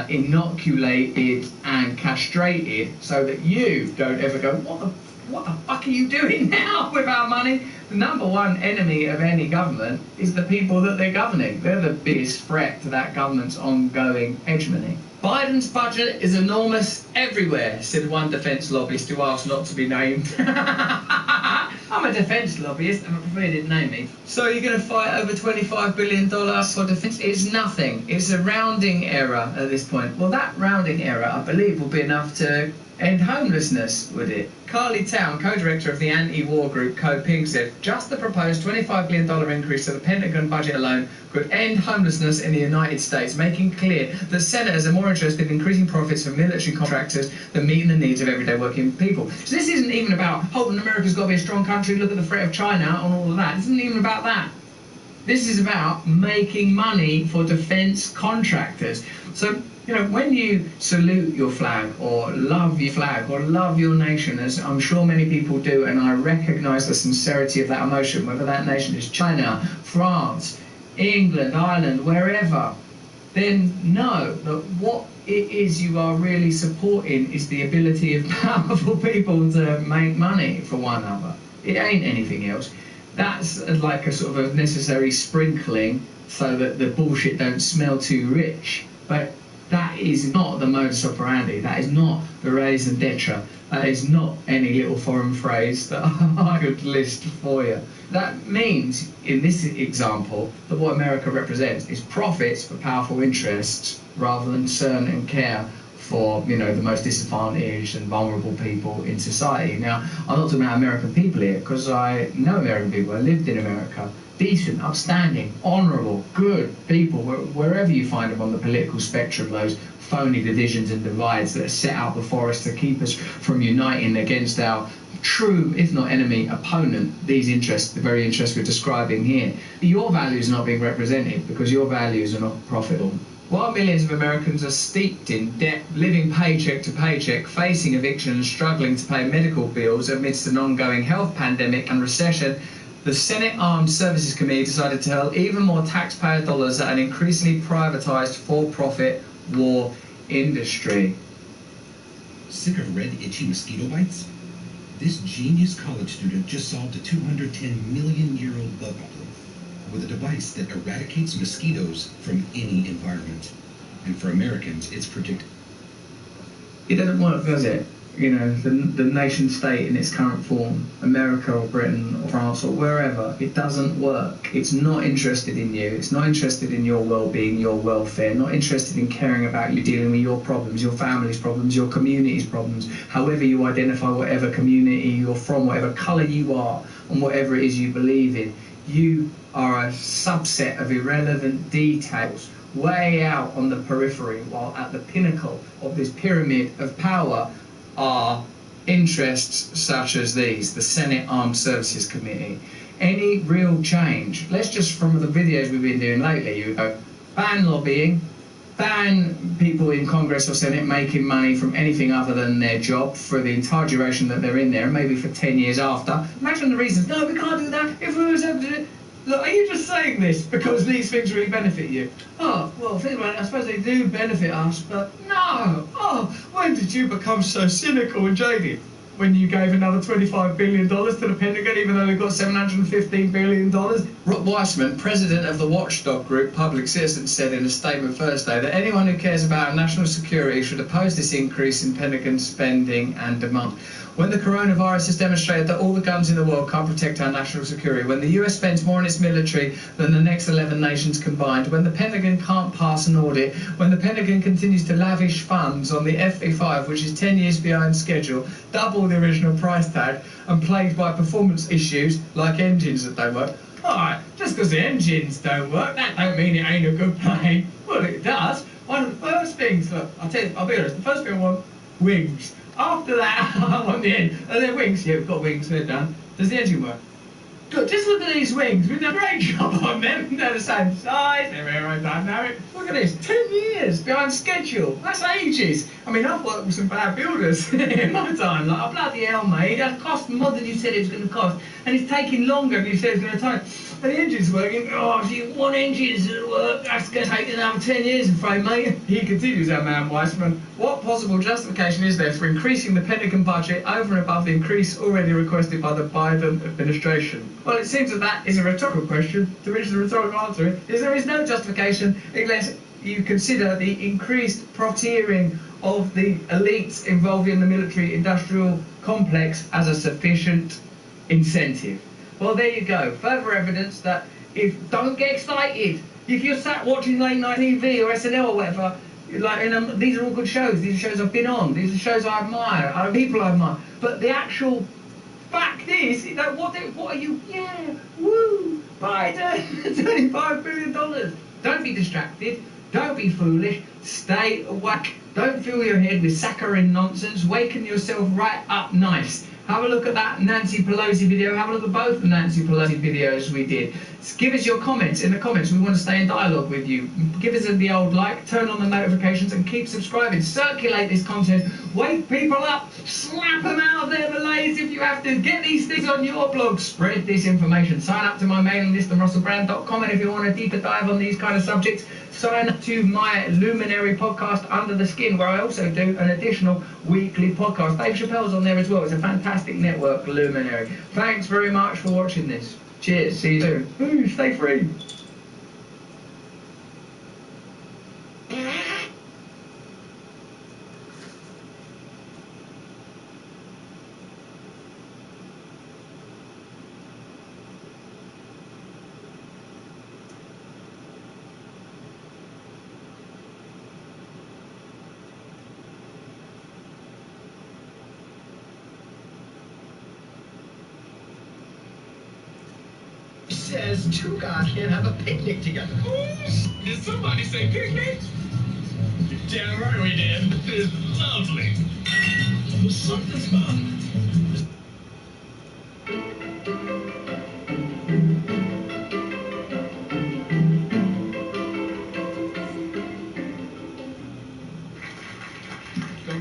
Speaker 9: inoculated and castrated, so that you don't ever go, what the fuck are you doing now with our money? The number one enemy of any government is the people that they're governing. They're the biggest threat to that government's ongoing hegemony. Biden's budget is enormous everywhere, said one defence lobbyist who asked not to be named. I'm a defence lobbyist, and I prefer you didn't name me. So you're going to fight over $25 billion for defence? It's nothing. It's a rounding error at this point. Well, that rounding error, I believe, will be enough to end homelessness, would it? Carly Town, co-director of the anti-war group Code Pink, said just the proposed $25 billion increase to the Pentagon budget alone could end homelessness in the United States, making clear that senators are more interested in increasing profits from military contractors than meeting the needs of everyday working people. So this isn't even about, America's got to be a strong country, look at the threat of China and all of that. This isn't even about that. This is about making money for defence contractors. So, when you salute your flag or love your flag or love your nation, as I'm sure many people do, and I recognise the sincerity of that emotion, whether that nation is China, France, England, Ireland, wherever, then know that what it is you are really supporting is the ability of powerful people to make money for one another. It ain't anything else. That's like a sort of a necessary sprinkling so that the bullshit don't smell too rich. But that is not the modus operandi. That is not the raison d'etre. That is not any little foreign phrase that I could list for you. That means, in this example, that what America represents is profits for powerful interests rather than concern and care for, the most disadvantaged and vulnerable people in society. Now, I'm not talking about American people here, because I know American people. I lived in America. Decent, upstanding, honourable, good people, wherever you find them on the political spectrum, those phony divisions and divides that are set out before us to keep us from uniting against our true, if not enemy, opponent, these interests, the very interests we're describing here. Your values are not being represented because your values are not profitable. While millions of Americans are steeped in debt, living paycheck to paycheck, facing eviction and struggling to pay medical bills amidst an ongoing health pandemic and recession, the Senate Armed Services Committee decided to hurl even more taxpayer dollars at an increasingly privatised for-profit war industry.
Speaker 10: Sick of red, itchy mosquito bites? This genius college student just solved a 210 million-year-old bug problem with a device that eradicates mosquitoes from any environment. And for Americans, it's predicted.
Speaker 9: It doesn't work, does it? The nation state in its current form, America or Britain or France or wherever, it doesn't work. It's not interested in you. It's not interested in your well-being, your welfare, not interested in caring about you, dealing with your problems, your family's problems, your community's problems, however you identify, whatever community you're from, whatever colour you are, and whatever it is you believe in. You are a subset of irrelevant details way out on the periphery, while at the pinnacle of this pyramid of power are interests such as these, the Senate Armed Services Committee. Any real change, let's just, from the videos we've been doing lately, you go, ban lobbying, ban people in Congress or Senate making money from anything other than their job for the entire duration that they're in there, maybe for 10 years after. Imagine the reasons. No, we can't do that. If we was able to do it. Look, are you just saying this because these things really benefit you? Oh, well, think about it. I suppose they do benefit us, but no. Oh, when did you become so cynical and jaded? When you gave another $25 billion to the Pentagon, even though we got $715 billion? Rob Weissman, president of the watchdog group Public Citizens, said in a statement Thursday that anyone who cares about our national security should oppose this increase in Pentagon spending and demand. When the coronavirus has demonstrated that all the guns in the world can't protect our national security, when the US spends more on its military than the next 11 nations combined, when the Pentagon can't pass an audit, when the Pentagon continues to lavish funds on the F-35, which is 10 years behind schedule, double the original price tag, and plagued by performance issues like engines that don't work. Alright, just because the engines don't work, that don't mean it ain't a good plane. Well, it does. One of the first things, look, I'll be honest, the first thing I want, wings. After that, I want the end. And then wings. Yeah, we've got wings. They're done. Does the engine work? Good. Just look at these wings. We've done a great job on them. They're the same size. They're aerodynamic. Look at this. 10 years behind schedule. That's ages. I mean, I've worked with some bad builders in my time. Like, oh, bloody hell, mate. That cost more than you said it was going to cost. And it's taking longer than you said it was going to take. And the engine's working. Oh, if you want engines to work, that's going to take another 10 years, I'm afraid, mate. He continues, our man Weissman. What possible justification is there for increasing the Pentagon budget over and above the increase already requested by the Biden administration? Well, it seems that is a rhetorical question, to which the rhetorical answer is there is no justification unless you consider the increased profiteering of the elites involved in the military-industrial complex as a sufficient incentive. Well, there you go. Further evidence that don't get excited. If you're sat watching late night TV or SNL or whatever, like, these are all good shows. These are shows I've been on. These are shows I admire. People I admire. But the actual fact is, what are you? Yeah, woo, Biden, $25 billion. Don't be distracted. Don't be foolish. Stay awake. Don't fill your head with saccharine nonsense. Waken yourself right up nice. Have a look at that Nancy Pelosi video. Have a look at both the Nancy Pelosi videos we did. Give us your comments in the comments. We want to stay in dialogue with you. Give us the old like, turn on the notifications, and keep subscribing. Circulate this content. Wake people up. Slap them out of their malaise if you have to. Get these things on your blog. Spread this information. Sign up to my mailing list on russellbrand.com, and if you want a deeper dive on these kind of subjects, sign up to my Luminary podcast, Under the Skin, where I also do an additional weekly podcast. Dave Chappelle's on there as well. It's a fantastic network, Luminary. Thanks very much for watching this. Cheers. See you soon. Ooh, stay free.
Speaker 11: Says two guys can't have a picnic together. Did somebody say picnic? You're damn right we did. It's lovely. Something's fun.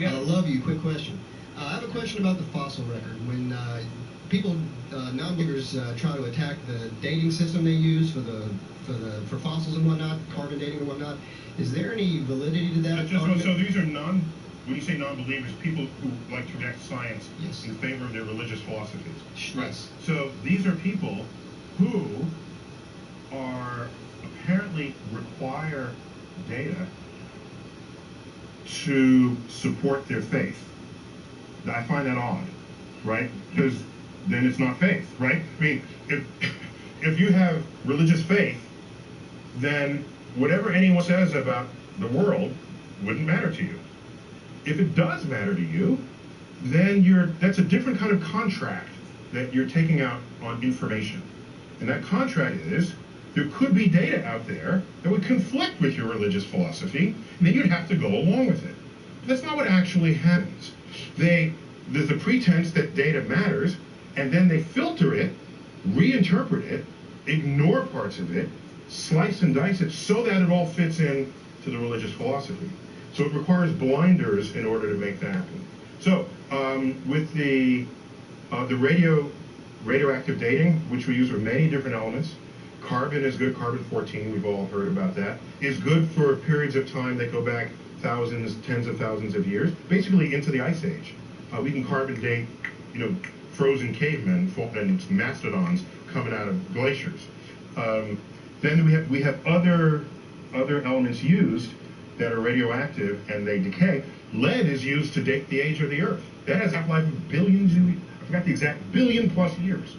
Speaker 12: I love you. Quick question. I have a question about the fossil record. When people, non-believers, try to attack the dating system they use for fossils and whatnot, carbon dating and whatnot, is there any validity to that?
Speaker 13: So these are when you say non-believers, people who like to reject science in favor of their religious philosophies.
Speaker 12: Right.
Speaker 13: So these are people who are apparently require data to support their faith. I find that odd, right? Because then it's not faith, right? I mean, if you have religious faith, then whatever anyone says about the world wouldn't matter to you. If it does matter to you, then that's a different kind of contract that you're taking out on information. And that contract is, there could be data out there that would conflict with your religious philosophy, and then you'd have to go along with it. But that's not what actually happens. There's the pretense that data matters, and then they filter it, reinterpret it, ignore parts of it, slice and dice it so that it all fits in to the religious philosophy. So it requires blinders in order to make that happen. So with the radioactive dating, which we use for many different elements, carbon is good, carbon-14, we've all heard about that, is good for periods of time that go back thousands, tens of thousands of years, basically into the Ice Age. We can carbon date, frozen cavemen and mastodons coming out of glaciers. Then we have other elements used that are radioactive and they decay. Lead is used to date the age of the Earth. That has half-life of billions, I forgot the exact, billion-plus years.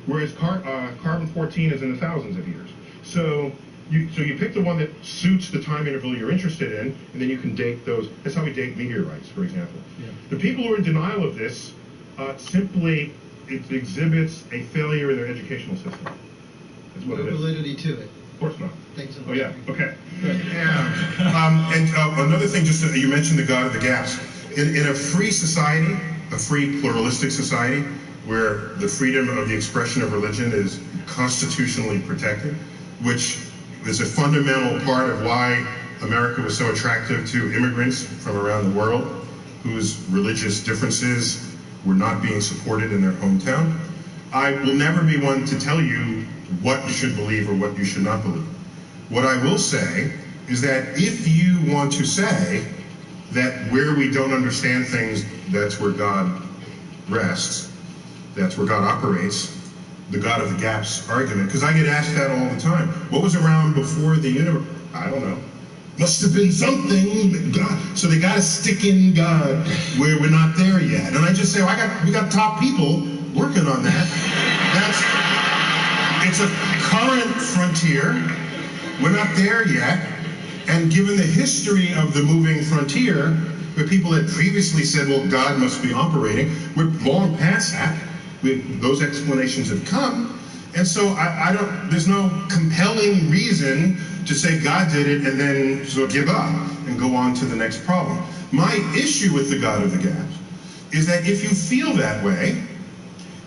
Speaker 13: Whereas carbon-14 is in the thousands of years. So you pick the one that suits the time interval you're interested in, and then you can date those. That's how we date meteorites, for example. Yeah. The people who are in denial of this simply it exhibits a failure in their educational system. That's what
Speaker 12: no
Speaker 13: it is.
Speaker 12: validity to it.
Speaker 13: Of course not.
Speaker 12: Thanks so much.
Speaker 13: Oh yeah. Okay. Yeah. And another thing, just you mentioned the God of the gaps. In a free society, a free pluralistic society, where the freedom of the expression of religion is constitutionally protected, which is a fundamental part of why America was so attractive to immigrants from around the world, whose religious differences were not being supported in their hometown. I will never be one to tell you what you should believe or what you should not believe. What I will say is that if you want to say that where we don't understand things, that's where God rests, that's where God operates, the God of the gaps argument, because I get asked that all the time. What was around before the universe? I don't know. Must have been something. God. So they got to stick in God where we're not there yet. And I just say, we got top people working on that. It's a current frontier. We're not there yet. And given the history of the moving frontier, where people had previously said, well, God must be operating, we're long past that. Those explanations have come. And so there's no compelling reason to say God did it and then sort of give up and go on to the next problem. My issue with the God of the gaps is that if you feel that way,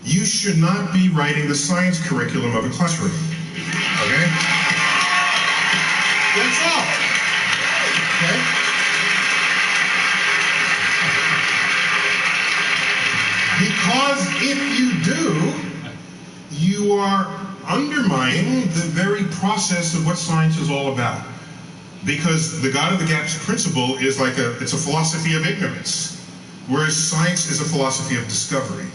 Speaker 13: you should not be writing the science curriculum of a classroom. Okay? That's all. Okay? Because if you do, you are undermining the very process of what science is all about. Because the God of the gaps principle is it's a philosophy of ignorance, whereas science is a philosophy of discovery.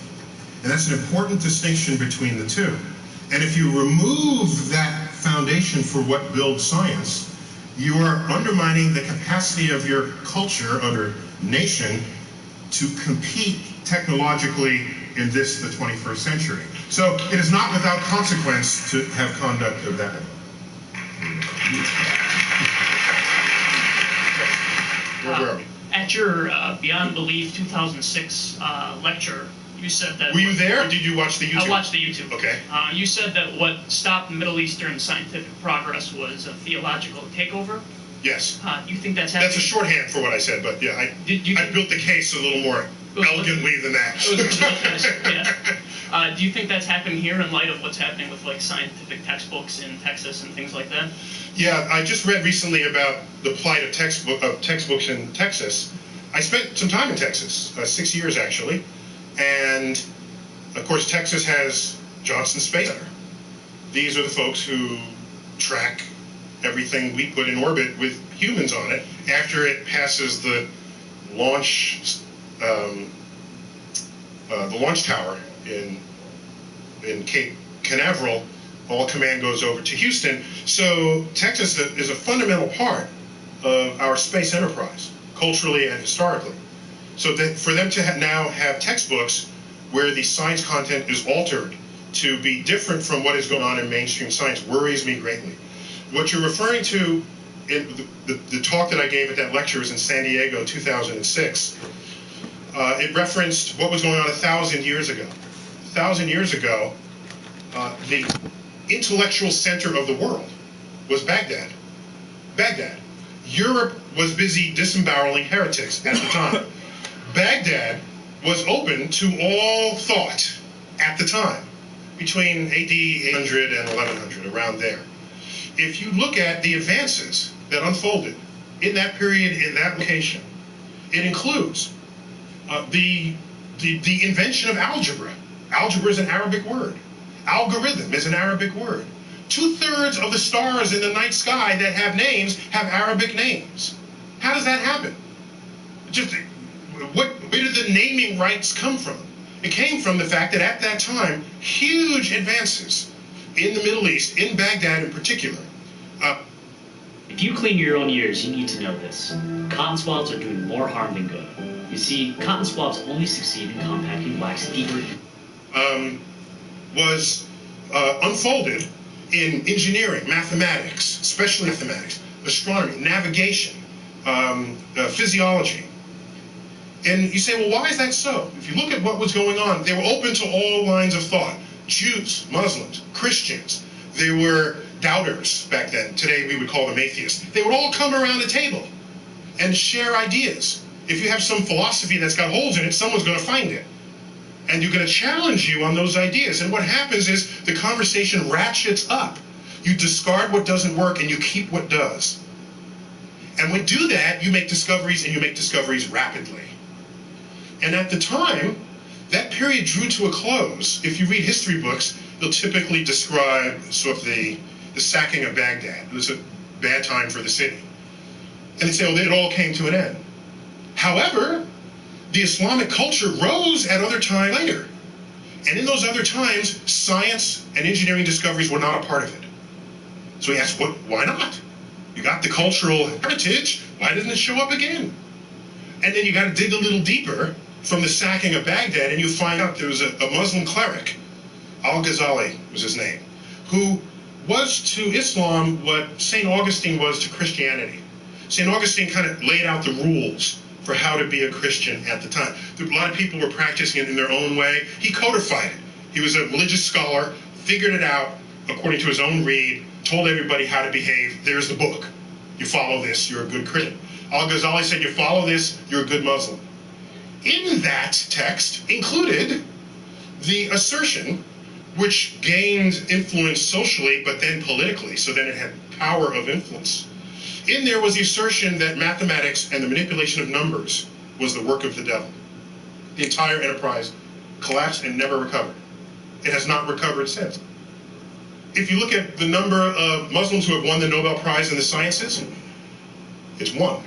Speaker 13: And that's an important distinction between the two. And if you remove that foundation for what builds science, you are undermining the capacity of your culture or nation to compete technologically in the 21st century. So it is not without consequence to have conduct of that. Where are we?
Speaker 14: At your Beyond Belief 2006 lecture, you said that...
Speaker 13: Were you there, or did you watch the YouTube?
Speaker 14: I watched the YouTube.
Speaker 13: Okay.
Speaker 14: You said that what stopped Middle Eastern scientific progress was a theological takeover.
Speaker 13: Yes.
Speaker 14: Do you think that's happening?
Speaker 13: That's a shorthand for what I said, but yeah, I built the case a little more elegantly than that.
Speaker 14: Do you think that's happening here in light of what's happening with scientific textbooks in Texas and things like that?
Speaker 13: Yeah, I just read recently about the plight of textbooks in Texas. I spent some time in Texas, 6 years actually, and of course Texas has Johnson Space Center. These are the folks who track everything we put in orbit with humans on it after it passes the launch tower in Cape Canaveral. All command goes over to Houston. So Texas is a fundamental part of our space enterprise, culturally and historically. So that for them to now have textbooks where the science content is altered to be different from what is going on in mainstream science worries me greatly. What you're referring to in the talk that I gave at that lecture was in San Diego, 2006. It referenced what was going on 1,000 years ago. 1,000 years ago, the intellectual center of the world was Baghdad. Baghdad. Europe was busy disemboweling heretics at the time. Baghdad was open to all thought at the time, between AD 800 and 1100, around there. If you look at the advances that unfolded
Speaker 15: in that period, in that location. It includes the invention of algebra. Algebra is an Arabic word. Algorithm is an Arabic word. 2/3 of the stars in the night sky that have names have Arabic names. How does that happen? Where did the naming rights come from? It came from the fact that at that time, huge advances in the Middle East, in Baghdad in particular.
Speaker 16: If you clean your own ears, you need to know this. Cotton swabs are doing more harm than good. You see, cotton swabs only succeed in compacting wax deeper.
Speaker 15: Was unfolded in engineering, mathematics, especially mathematics, astronomy, navigation, physiology. And you say, well, why is that so? If you look at what was going on, they were open to all lines of thought. Jews, Muslims, Christians. They were doubters back then. Today we would call them atheists. They would all come around a table and share ideas. If you have some philosophy that's got holes in it, someone's going to find it. And you're going to challenge you on those ideas. And what happens is the conversation ratchets up. You discard what doesn't work and you keep what does. And when you do that, you make discoveries, and you make discoveries rapidly. And at the time, that period drew to a close. If you read history books, they'll typically describe sort of the sacking of Baghdad. It was a bad time for the city. And they say, well, it all came to an end. However, the Islamic culture rose at other times later. And in those other times, science and engineering discoveries were not a part of it. So he asked, why not? You got the cultural heritage, why doesn't it show up again? And then you got to dig a little deeper from the sacking of Baghdad, and you find out there was a Muslim cleric, Al-Ghazali was his name, who was to Islam what St. Augustine was to Christianity. St. Augustine kind of laid out the rules for how to be a Christian at the time. A lot of people were practicing it in their own way. He codified it. He was a religious scholar, figured it out according to his own read, told everybody how to behave. There's the book. You follow this, you're a good Christian. Al-Ghazali said, you follow this, you're a good Muslim. In that text included the assertion, which gained influence socially, but then politically, so then it had power of influence. In there was the assertion that mathematics and the manipulation of numbers was the work of the devil. The entire enterprise collapsed and never recovered. It has not recovered since. If you look at the number of Muslims who have won the Nobel Prize in the sciences, it's 1.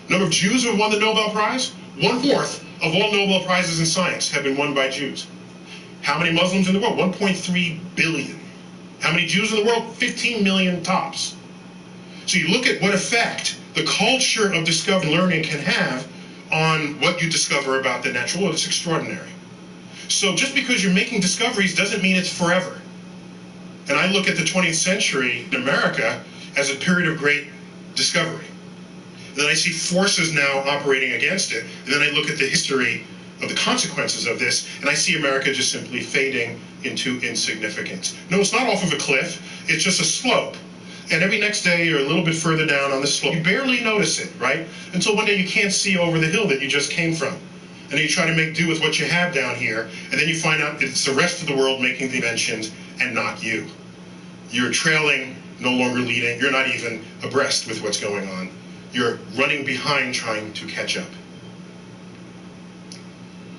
Speaker 15: Number of Jews who have won the Nobel Prize, 1/4 of all Nobel Prizes in science have been won by Jews. How many Muslims in the world? 1.3 billion. How many Jews in the world? 15 million tops. So you look at what effect the culture of discovery and learning can have on what you discover about the natural world. It's extraordinary. So just because you're making discoveries doesn't mean it's forever. And I look at the 20th century in America as a period of great discovery. And then I see forces now operating against it. And then I look at the history of the consequences of this, and I see America just simply fading into insignificance. No, it's not off of a cliff. It's just a slope. And every next day you're a little bit further down on the slope. You barely notice it, right? Until one day you can't see over the hill that you just came from. And then you try to make do with what you have down here, and then you find out it's the rest of the world making the inventions and not you. You're trailing, no longer leading. You're not even abreast with what's going on. You're running behind trying to catch up.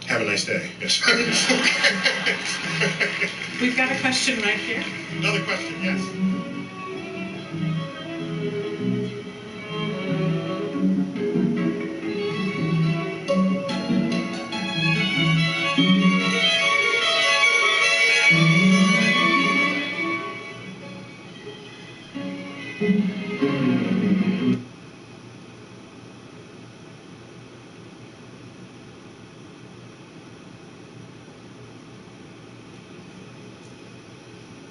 Speaker 15: Have a nice day. Yes.
Speaker 17: We've got a question right here.
Speaker 15: Another question, yes.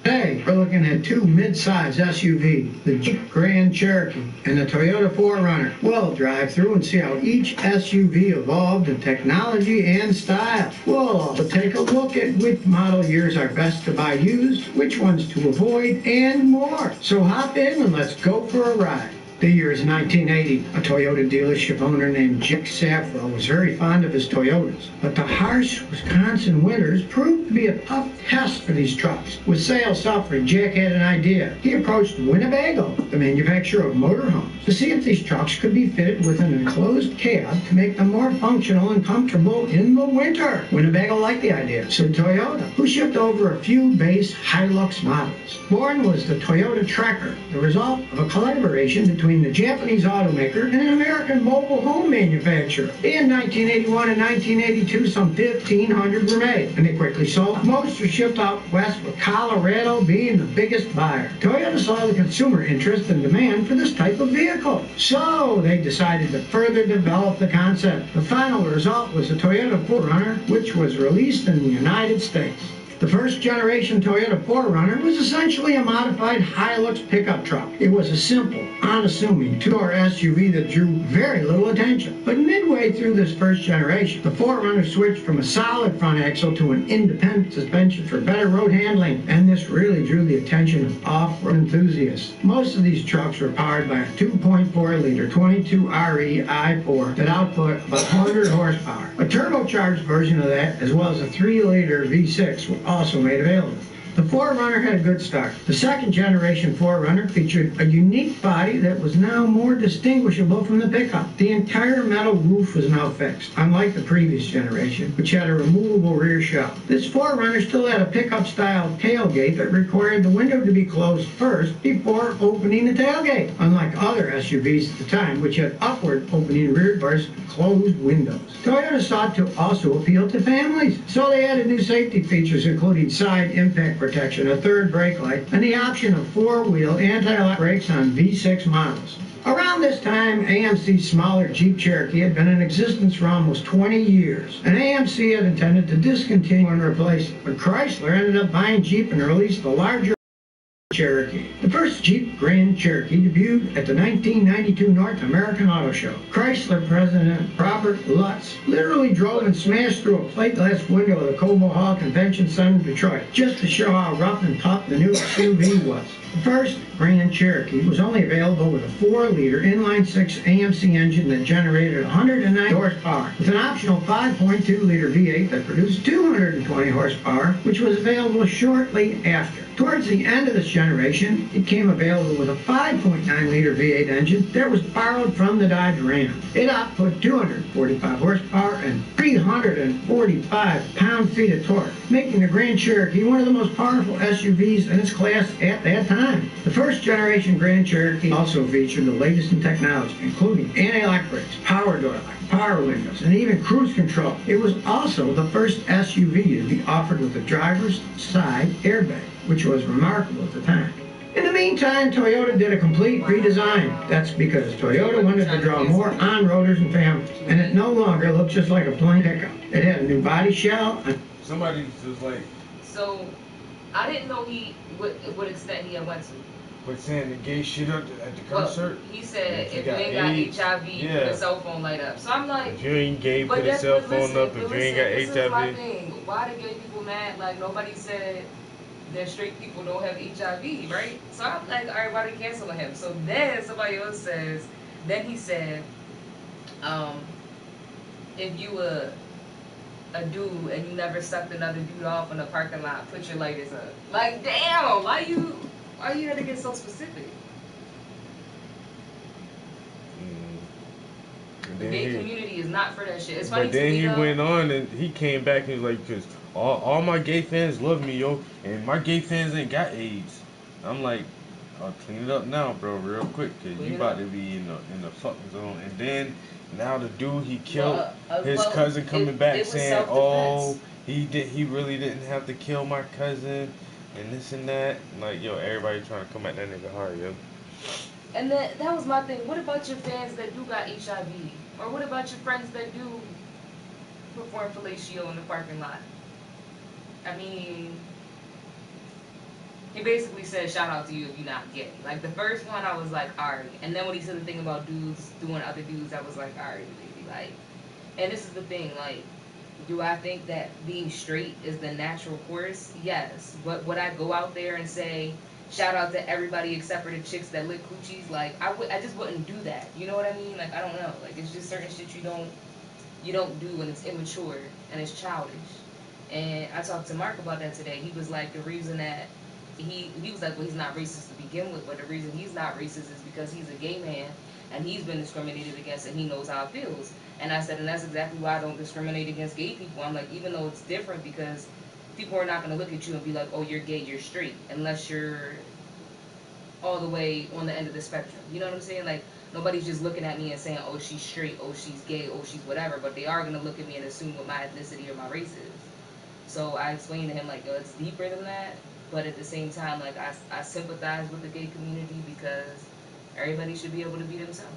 Speaker 18: Today, we're looking at 2 mid-size SUVs, the Jeep Grand Cherokee and the Toyota 4Runner. We'll drive through and see how each SUV evolved in technology and style. We'll also take a look at which model years are best to buy used, which ones to avoid, and more. So hop in and let's go for a ride. The year is 1980. A Toyota dealership owner named Jick Safro was very fond of his Toyotas, but the harsh Wisconsin winters proved to be a tough test for these trucks. With sales suffering, Jack had an idea. He approached Winnebago, the manufacturer of motorhomes, to see if these trucks could be fitted with an enclosed cab to make them more functional and comfortable in the winter. Winnebago liked the idea, so did Toyota, who shipped over a few base Hilux models. Born was the Toyota Tracker, the result of a collaboration between the Japanese automaker and an American mobile home manufacturer. In 1981 and 1982, some 1,500 were made, and they quickly sold. Most were shipped out west, with Colorado being the biggest buyer. Toyota saw the consumer interest and demand for this type of vehicle, so they decided to further develop the concept. The final result was the Toyota 4Runner, which was released in the United States. The first generation Toyota 4Runner was essentially a modified Hilux pickup truck. It was a simple, unassuming two-door SUV that drew very little attention. But midway through this first generation, the 4Runner switched from a solid front axle to an independent suspension for better road handling, and this really drew the attention of off-road enthusiasts. Most of these trucks were powered by a 2.4-liter 22RE i4 that output about 100 horsepower. A turbocharged version of that, as well as a 3-liter V6, were also made available. The 4Runner had a good start. The second generation 4Runner featured a unique body that was now more distinguishable from the pickup. The entire metal roof was now fixed, unlike the previous generation, which had a removable rear shell. This 4Runner still had a pickup-style tailgate that required the window to be closed first before opening the tailgate, unlike other SUVs at the time, which had upward opening rear doors and closed windows. Toyota sought to also appeal to families, so they added new safety features, including side impact protection, a third brake light, and the option of 4-wheel anti-lock brakes on V6 models. Around this time, AMC's smaller Jeep Cherokee had been in existence for almost 20 years, and AMC had intended to discontinue and replace it, but Chrysler ended up buying Jeep and released the larger Cherokee. The first Jeep Grand Cherokee debuted at the 1992 North American Auto Show. Chrysler President Robert Lutz literally drove and smashed through a plate glass window of the Cobo Hall Convention Center in Detroit, just to show how rough and tough the new SUV was. The first Grand Cherokee was only available with a 4-liter inline-6 AMC engine that generated 109 horsepower, with an optional 5.2-liter V8 that produced 220 horsepower, which was available shortly after. Towards the end of this generation, it came available with a 5.9-liter V8 engine that was borrowed from the Dodge Ram. It output 245 horsepower and 345 pound-feet of torque, making the Grand Cherokee one of the most powerful SUVs in its class at that time. The first generation Grand Cherokee also featured the latest in technology, including anti-lock brakes, power door lock, power windows, and even cruise control. It was also the first SUV to be offered with a driver's side airbag, which was remarkable at the time. In the meantime, Toyota did a complete redesign. That's because Toyota wanted to draw more on-roaders and families, and it no longer looked just like a plain pickup. It had a new body shell.
Speaker 1: Somebody was like...
Speaker 19: So, I didn't know what extent he had went to.
Speaker 1: But saying the gay shit up at the concert?
Speaker 19: Well, he said if you ain't got HIV, put a cell phone light up. So I'm like...
Speaker 1: If you ain't gay, put a cell phone up. If you ain't got
Speaker 19: this
Speaker 1: HIV...
Speaker 19: is my thing. Why do gay people mad? Like, nobody said that straight people don't have HIV, right? So I'm like, all right, why they canceling him? So then somebody else says, then he said, if you a dude and you never sucked another dude off in a parking lot, put your lighters up. Like, damn, why you had to get so specific? The gay community is not for that shit. It's funny
Speaker 1: but then
Speaker 19: to me,
Speaker 1: he
Speaker 19: though.
Speaker 1: went on and he came back and was like, because all my gay fans love me, yo, and my gay fans ain't got AIDS. I'm like, I'll clean it up now, bro, real quick, because you about to be in the fucking zone. And then now the dude he killed his cousin coming back saying, oh, he really didn't have to kill my cousin and this and that. Like, yo, everybody trying to come at that nigga hard, yo.
Speaker 19: And that was my thing. What about your fans that do got HIV? Or what about your friends that do perform fellatio in the parking lot? I mean, he basically said, shout out to you if you're not gay. Like, the first one, I was like, alright. And then when he said the thing about dudes doing other dudes, I was like, alright, baby. Like, and this is the thing, like, do I think that being straight is the natural course? Yes. But would I go out there and say, shout out to everybody except for the chicks that lick coochies. Like, I just wouldn't do that. You know what I mean? Like, I don't know. Like, it's just certain shit you don't do when it's immature and it's childish. And I talked to Mark about that today. He was like, the reason that he was like, well, he's not racist to begin with, but the reason he's not racist is because he's a gay man and he's been discriminated against and he knows how it feels. And I said, and that's exactly why I don't discriminate against gay people. I'm like, even though it's different, because people are not going to look at you and be like, oh, you're gay, you're straight, unless you're all the way on the end of the spectrum. You know what I'm saying? Like, nobody's just looking at me and saying, oh, she's straight, oh, she's gay, oh, she's whatever, but they are going to look at me and assume what my ethnicity or my race is. So I explained to him, like, yo, it's deeper than that, but at the same time, like, I sympathize with the gay community because everybody should be able to be themselves.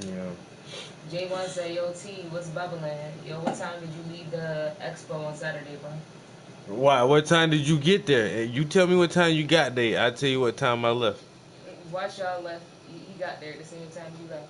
Speaker 1: Yeah.
Speaker 19: J1 said, yo, T, what's bubbling? Yo, what time did you leave the expo on Saturday, bro?
Speaker 1: Why? What time did you get there? You tell me what time you got there. I'll tell you what time I left.
Speaker 19: Watch y'all left. He got there at the same time you left.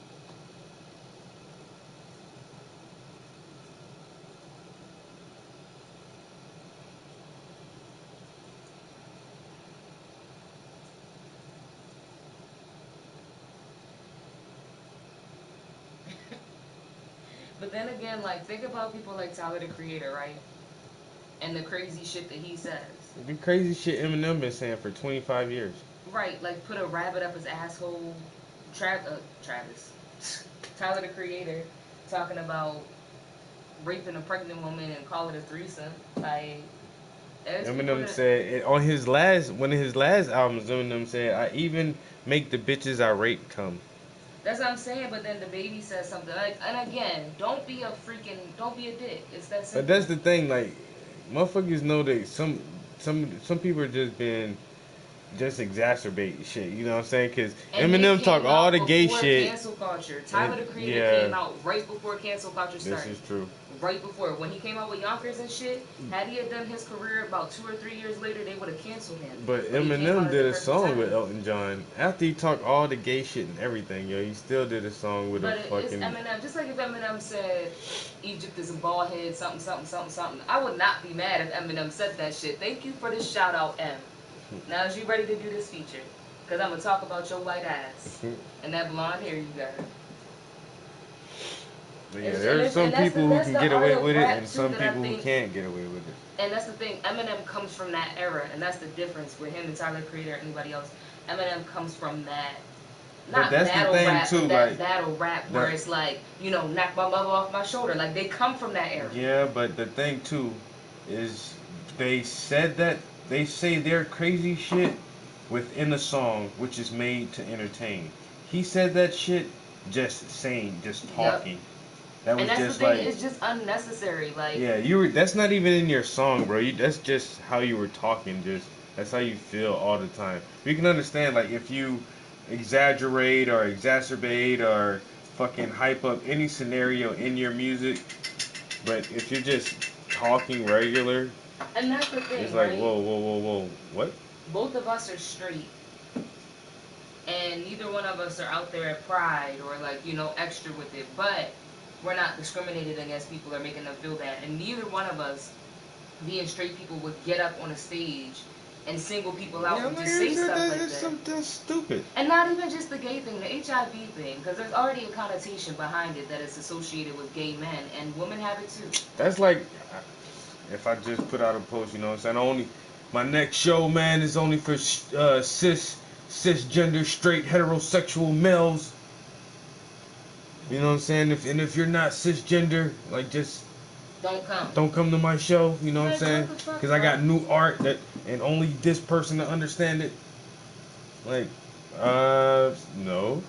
Speaker 19: But then again, like, think about people like Tyler, the Creator, right? And the crazy shit that he says.
Speaker 1: The crazy shit Eminem been saying for 25 years.
Speaker 19: Right, like put a rabbit up his asshole. Travis. Tyler, the Creator, talking about raping a pregnant woman and call it a threesome. Like,
Speaker 1: Eminem said on his last one of his last albums. Eminem said, "I even make the bitches I rape come."
Speaker 19: That's what I'm saying, but then the baby says something like, and again, don't be a dick. It's that simple.
Speaker 1: But that's the thing, like, motherfuckers know that some people are just being exacerbate shit. You know what I'm saying? Because Eminem talk all the gay shit.
Speaker 19: Cancel culture. Tyler, the Creator, came out right before cancel culture started.
Speaker 1: This is true.
Speaker 19: Right before, when he came out with Yonkers and shit, had he had done his career about 2 or 3 years later, they would have canceled him.
Speaker 1: But Eminem did a song with Elton John after he talked all the gay shit and everything. Yo, he still did a song with
Speaker 19: It's Eminem. Just like if Eminem said Egypt is a bald head, something, something, something, something. I would not be mad if Eminem said that shit. Thank you for this shout out, M. Now is you ready to do this feature? Because I'm gonna talk about your white ass and that blonde hair you got.
Speaker 1: But yeah, there's some people who can get away with it and some people who can't get away with it.
Speaker 19: And that's the thing, Eminem comes from that era, and that's the difference with him and Tyler, Creator, or anybody else. Eminem comes from that, not battle rap, but that battle rap where it's like, you know, knock my mother off my shoulder. Like, they come from that era.
Speaker 1: Yeah, but the thing too is they say their crazy shit within a song which is made to entertain. He said that shit just talking.
Speaker 19: Yep. That was, and that's just the thing, like, it's just unnecessary. Like,
Speaker 1: yeah, that's not even in your song, bro. That's just how you were talking. That's how you feel all the time. You can understand, like, if you exaggerate or exacerbate or fucking hype up any scenario in your music, but if you're just talking regular,
Speaker 19: and that's the thing,
Speaker 1: it's like,
Speaker 19: right?
Speaker 1: whoa, what?
Speaker 19: Both of us are straight, and neither one of us are out there at Pride or, like, you know, extra with it, but we're not discriminated against people or making them feel bad. And neither one of us, being straight people, would get up on a stage and single people out and just say stuff like that.
Speaker 1: Something stupid.
Speaker 19: And not even just the gay thing, the HIV thing, because there's already a connotation behind it that is associated with gay men, and women have it too.
Speaker 1: That's like, if I just put out a post, you know what I'm saying? My next show, man, is only for cisgender, straight, heterosexual males. You know what I'm saying? If you're not cisgender, like, just don't come to my show. You know what I'm saying? Because I got new art that and only this person to understand it. Like, no.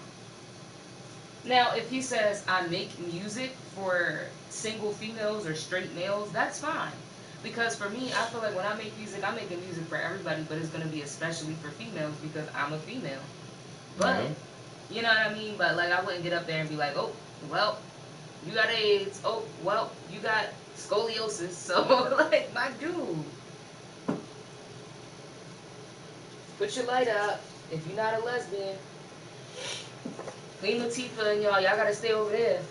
Speaker 19: Now, if he says I make music for single females or straight males, that's fine. Because for me, I feel like when I make music, I'm making music for everybody, but it's gonna be especially for females because I'm a female. But. You know what I mean? But, like, I wouldn't get up there and be like, oh, well, you got AIDS. Oh, well, you got scoliosis. So, like, my dude. Put your light up if you're not a lesbian. Queen Latifah and y'all gotta stay over there.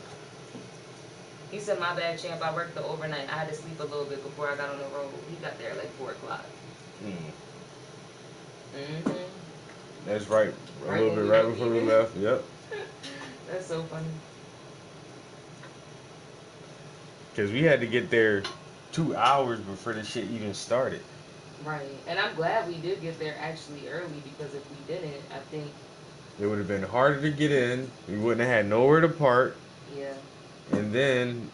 Speaker 19: He said, my bad, champ. I worked the overnight. I had to sleep a little bit before I got on the road. He got there like 4 o'clock. Mm-hmm.
Speaker 1: That's right. A
Speaker 19: Right
Speaker 1: little
Speaker 19: when
Speaker 1: bit
Speaker 19: we
Speaker 1: right
Speaker 19: don't
Speaker 1: before
Speaker 19: eat
Speaker 1: we
Speaker 19: it.
Speaker 1: left. Yep.
Speaker 19: That's so funny.
Speaker 1: Because we had to get there 2 hours before the shit even started.
Speaker 19: Right. And I'm glad we did get there actually early because if we didn't, I think,
Speaker 1: It would have been harder to get in. We wouldn't have had nowhere to park.
Speaker 19: yeah.
Speaker 1: And then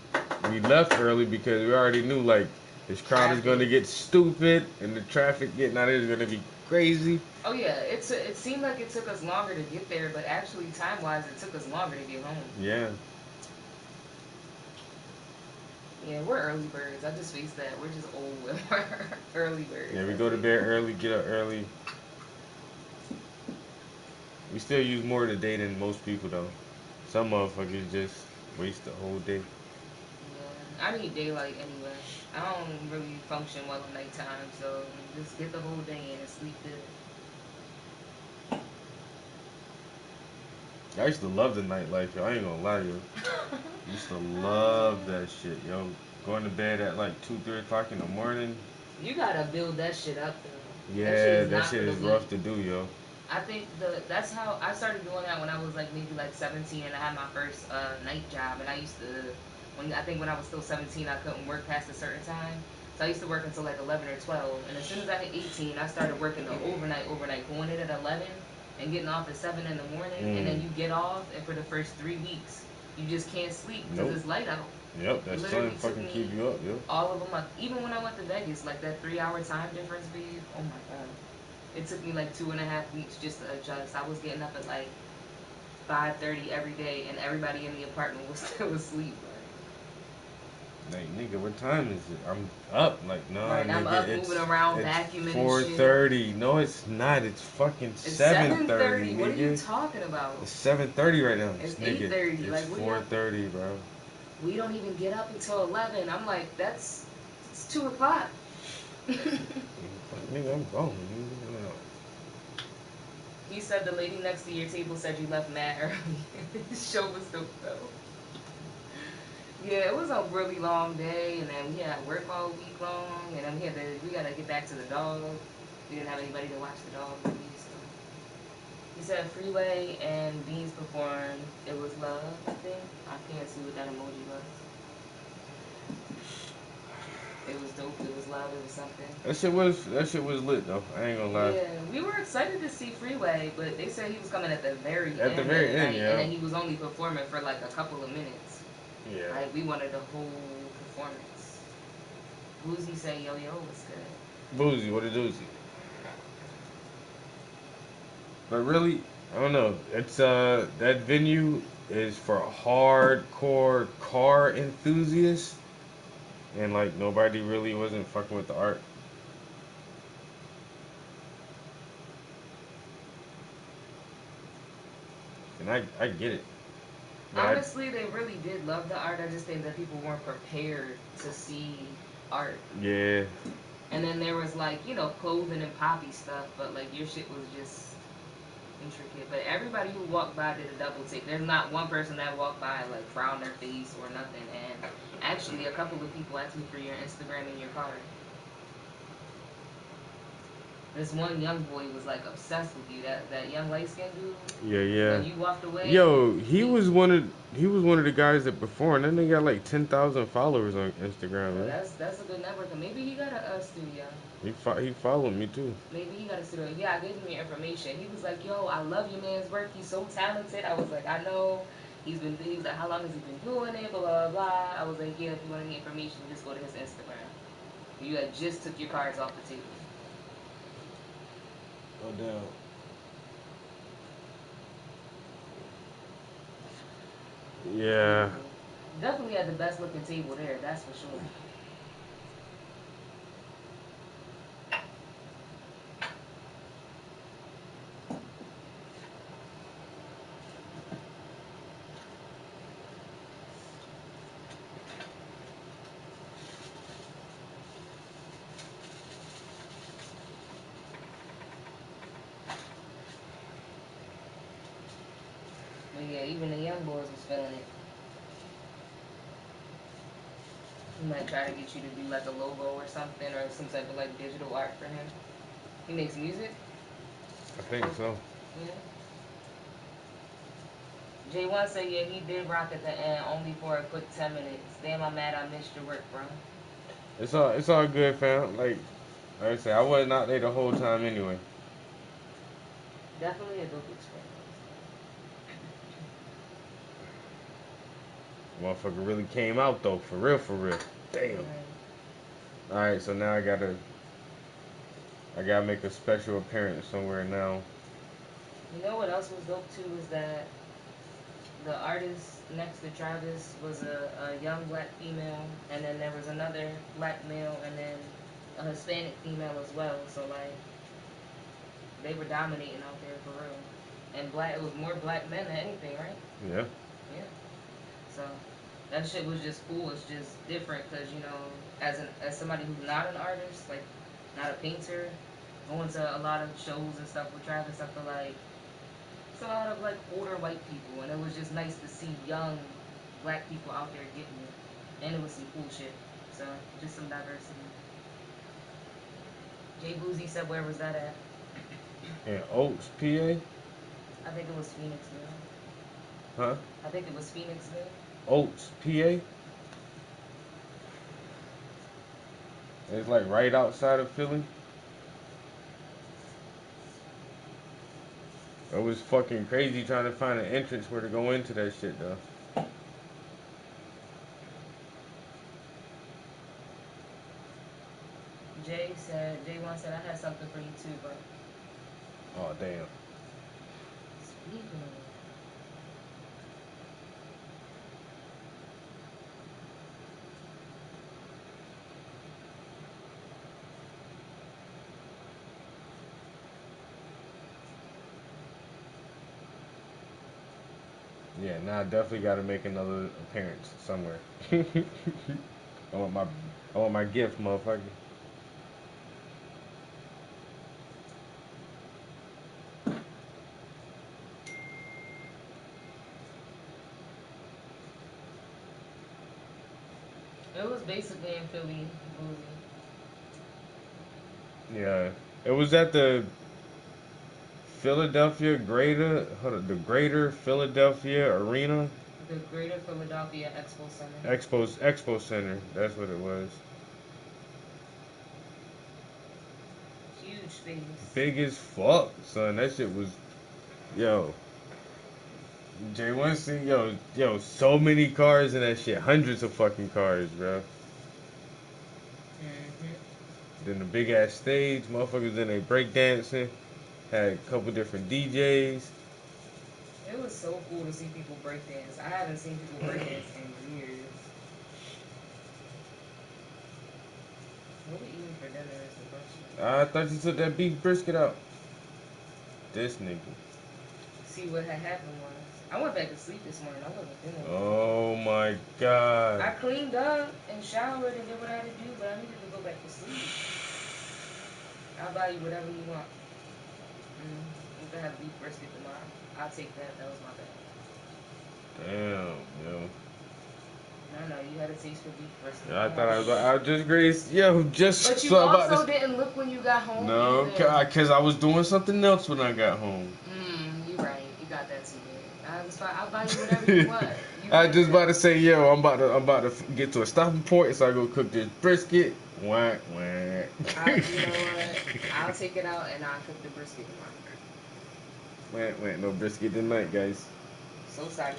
Speaker 1: we left early because we already knew like this crowd is going to get stupid and the traffic getting out of here is going to be crazy.
Speaker 19: Oh yeah, it seemed like it took us longer to get there, but actually time-wise, it took us longer to get home.
Speaker 1: Yeah.
Speaker 19: Yeah, we're early birds. I just faced that. We're just old we're early birds.
Speaker 1: Yeah, we go to bed early, get up early. We still use more of the day than most people though. Some motherfuckers just waste the whole day.
Speaker 19: Yeah, I need daylight anyway. I don't really function well at nighttime, so just get the whole day in and sleep good.
Speaker 1: I used to love the nightlife, yo. I ain't gonna lie, yo. I used to love that shit, yo. Going to bed at like 2, 3 o'clock in the morning.
Speaker 19: You gotta build that shit up though.
Speaker 1: Yeah, that
Speaker 19: not
Speaker 1: shit
Speaker 19: for
Speaker 1: is
Speaker 19: the
Speaker 1: rough
Speaker 19: weak.
Speaker 1: to do, yo.
Speaker 19: I think that's how I started doing that when I was like maybe like 17 and I had my first night job, and I used to when I was still 17 I couldn't work past a certain time, so I used to work until like 11 or 12, and as soon as I hit 18 I started working the overnight going in at 11 and getting off at 7 in the morning, and then you get off and for the first 3 weeks you just can't sleep because it's light out.
Speaker 1: Yep, that's
Speaker 19: Literally
Speaker 1: trying to fucking
Speaker 19: took
Speaker 1: keep
Speaker 19: me
Speaker 1: you up, yo.
Speaker 19: all of them, even when I went to Vegas, like that 3-hour time difference, babe. Oh my god. It took me like 2.5 weeks just to adjust. I was getting up at like 5:30 every day, and everybody in the apartment was still asleep.
Speaker 1: Like, nigga, what time is it? I'm up. Like, no,
Speaker 19: Right,
Speaker 1: nigga,
Speaker 19: I'm up,
Speaker 1: it's,
Speaker 19: moving around,
Speaker 1: it's
Speaker 19: vacuuming and
Speaker 1: 4:30. No, it's not. It's fucking
Speaker 19: It's
Speaker 1: 7:30,
Speaker 19: 7:30. What are you
Speaker 1: nigga.
Speaker 19: talking about?
Speaker 1: It's 7:30 right now.
Speaker 19: It's
Speaker 1: nigga.
Speaker 19: 8:30.
Speaker 1: It's
Speaker 19: Like,
Speaker 1: 4:30, bro.
Speaker 19: we don't even get up until 11. I'm like, it's 2 o'clock.
Speaker 1: Nigga, I'm gone. Nigga.
Speaker 19: He said the lady next to your table said you left mad early. The show was dope though. Yeah, it was a really long day, and then we had work all week long, and then we gotta get back to the dog. We didn't have anybody to watch the dog with me, so. He said Freeway and Beans performed. It was love, I think. I can't see what that emoji was. It was dope. It was love. It was something.
Speaker 1: That shit was lit though. I ain't gonna lie.
Speaker 19: Yeah, we were excited to see Freeway, but they said he was coming at the very end.
Speaker 1: At the very end, yeah.
Speaker 19: And then he was only performing for like a couple of minutes.
Speaker 1: Yeah.
Speaker 19: Like, we wanted the whole performance. Boozy say yo yo was good.
Speaker 1: Boozy, what a doozy. But really, I don't know. It's that venue is for hardcore car enthusiasts, and like nobody really wasn't fucking with the art. And I get it. But
Speaker 19: Honestly, they really did love the art. I just think that people weren't prepared to see art.
Speaker 1: Yeah.
Speaker 19: And then there was like, clothing and poppy stuff, but like your shit was just intricate. But everybody who walked by did a double take. There's not one person that walked by like frowned their face or nothing. And actually, a couple of people asked me for your Instagram and your card. This one young boy was like obsessed with you. That young light skinned dude.
Speaker 1: Yeah.
Speaker 19: When you walked away.
Speaker 1: Yo, he was one of the guys that performed. Then they got like 10,000 followers on Instagram.
Speaker 19: Well,
Speaker 1: Man.
Speaker 19: that's a good network. And maybe he got a studio.
Speaker 1: He followed me too.
Speaker 19: Maybe he got a studio. Yeah, I gave him your information. He was like, yo, I love your man's work. He's so talented. I was like, I know. He was like, how long has he been doing it? Blah, blah, blah. I was like, yeah, if you want any information, just go to his Instagram. You had just took your cards off the table.
Speaker 1: No doubt. Yeah.
Speaker 19: Definitely had the best looking table there, that's for sure. But yeah, even the young boys was feeling it. He might try to get you to do like a logo or something, or some type of like digital art for him. He makes music?
Speaker 1: I think so.
Speaker 19: Yeah. J1 said, yeah, he did rock at the end, only for a quick 10 minutes. Damn, I'm mad I missed your work, bro.
Speaker 1: It's all good, fam. Like I said, I wasn't out there the whole time anyway.
Speaker 19: Definitely a dope experience.
Speaker 1: Motherfucker really came out though, for real, for real. Damn. All right, so now I gotta make a special appearance somewhere now.
Speaker 19: You know what else was dope too is that the artist next to Travis was a young black female, and then there was another black male, and then a Hispanic female as well. So like, they were dominating out there for real. And it was more black men than anything, right?
Speaker 1: Yeah.
Speaker 19: Yeah. So that shit was just cool. It's just different because, you know, as somebody who's not an artist, like not a painter, going to a lot of shows and stuff with Travis, I feel like it's a lot of like older white people, and it was just nice to see young black people out there getting it, and it was some cool shit. So just some diversity. Jay Boozy said, where was that at?
Speaker 1: In Oaks, PA?
Speaker 19: I think it was Phoenixville.
Speaker 1: Huh?
Speaker 19: I think it was Phoenixville.
Speaker 1: Oaks, PA? It's like right outside of Philly. It was fucking crazy trying to find an entrance where to go into that shit though.
Speaker 19: J1 said, I had something for you too, bro.
Speaker 1: Oh damn.
Speaker 19: Speaking of,
Speaker 1: Yeah, now I definitely gotta make another appearance somewhere. I want my gift, motherfucker.
Speaker 19: it was basically in Philly, Boozy.
Speaker 1: Yeah. It was at the the Greater Philadelphia Arena.
Speaker 19: The Greater Philadelphia Expo Center.
Speaker 1: Expo Center. That's what it was.
Speaker 19: Huge space.
Speaker 1: Big as fuck, son. That shit was, yo. J1C, yo, so many cars in that shit. Hundreds of fucking cars, bro. Then the big ass stage, motherfuckers in there breakdancing. Had a couple different DJs.
Speaker 19: It was so cool to see people breakdance. I haven't seen people breakdance in years. What we eating for dinner is the question.
Speaker 1: I thought you took that beef brisket out. This nigga.
Speaker 19: See, what had happened was, I went back to sleep this morning. I wasn't feeling it.
Speaker 1: Oh my god.
Speaker 19: I cleaned up and showered and did what I had to do, but I needed to go back to sleep. I'll buy you whatever you want. You can have beef brisket tomorrow. I'll take that. That was my bad.
Speaker 1: Damn, yo.
Speaker 19: I know you had a taste for beef brisket.
Speaker 1: I thought I was just grace. Yo, just.
Speaker 19: But you
Speaker 1: so
Speaker 19: also didn't look when you got home.
Speaker 1: No, because I was doing something else when I got home.
Speaker 19: You're right. You got that too. I'll buy you whatever you want.
Speaker 1: I just about to say, yo, I'm about to get to a stopping point, so I go cook this brisket. Whack, whack.
Speaker 19: You know what? I'll take it out and I'll cook the brisket tomorrow.
Speaker 1: Whack, no brisket tonight, guys.
Speaker 19: So sorry.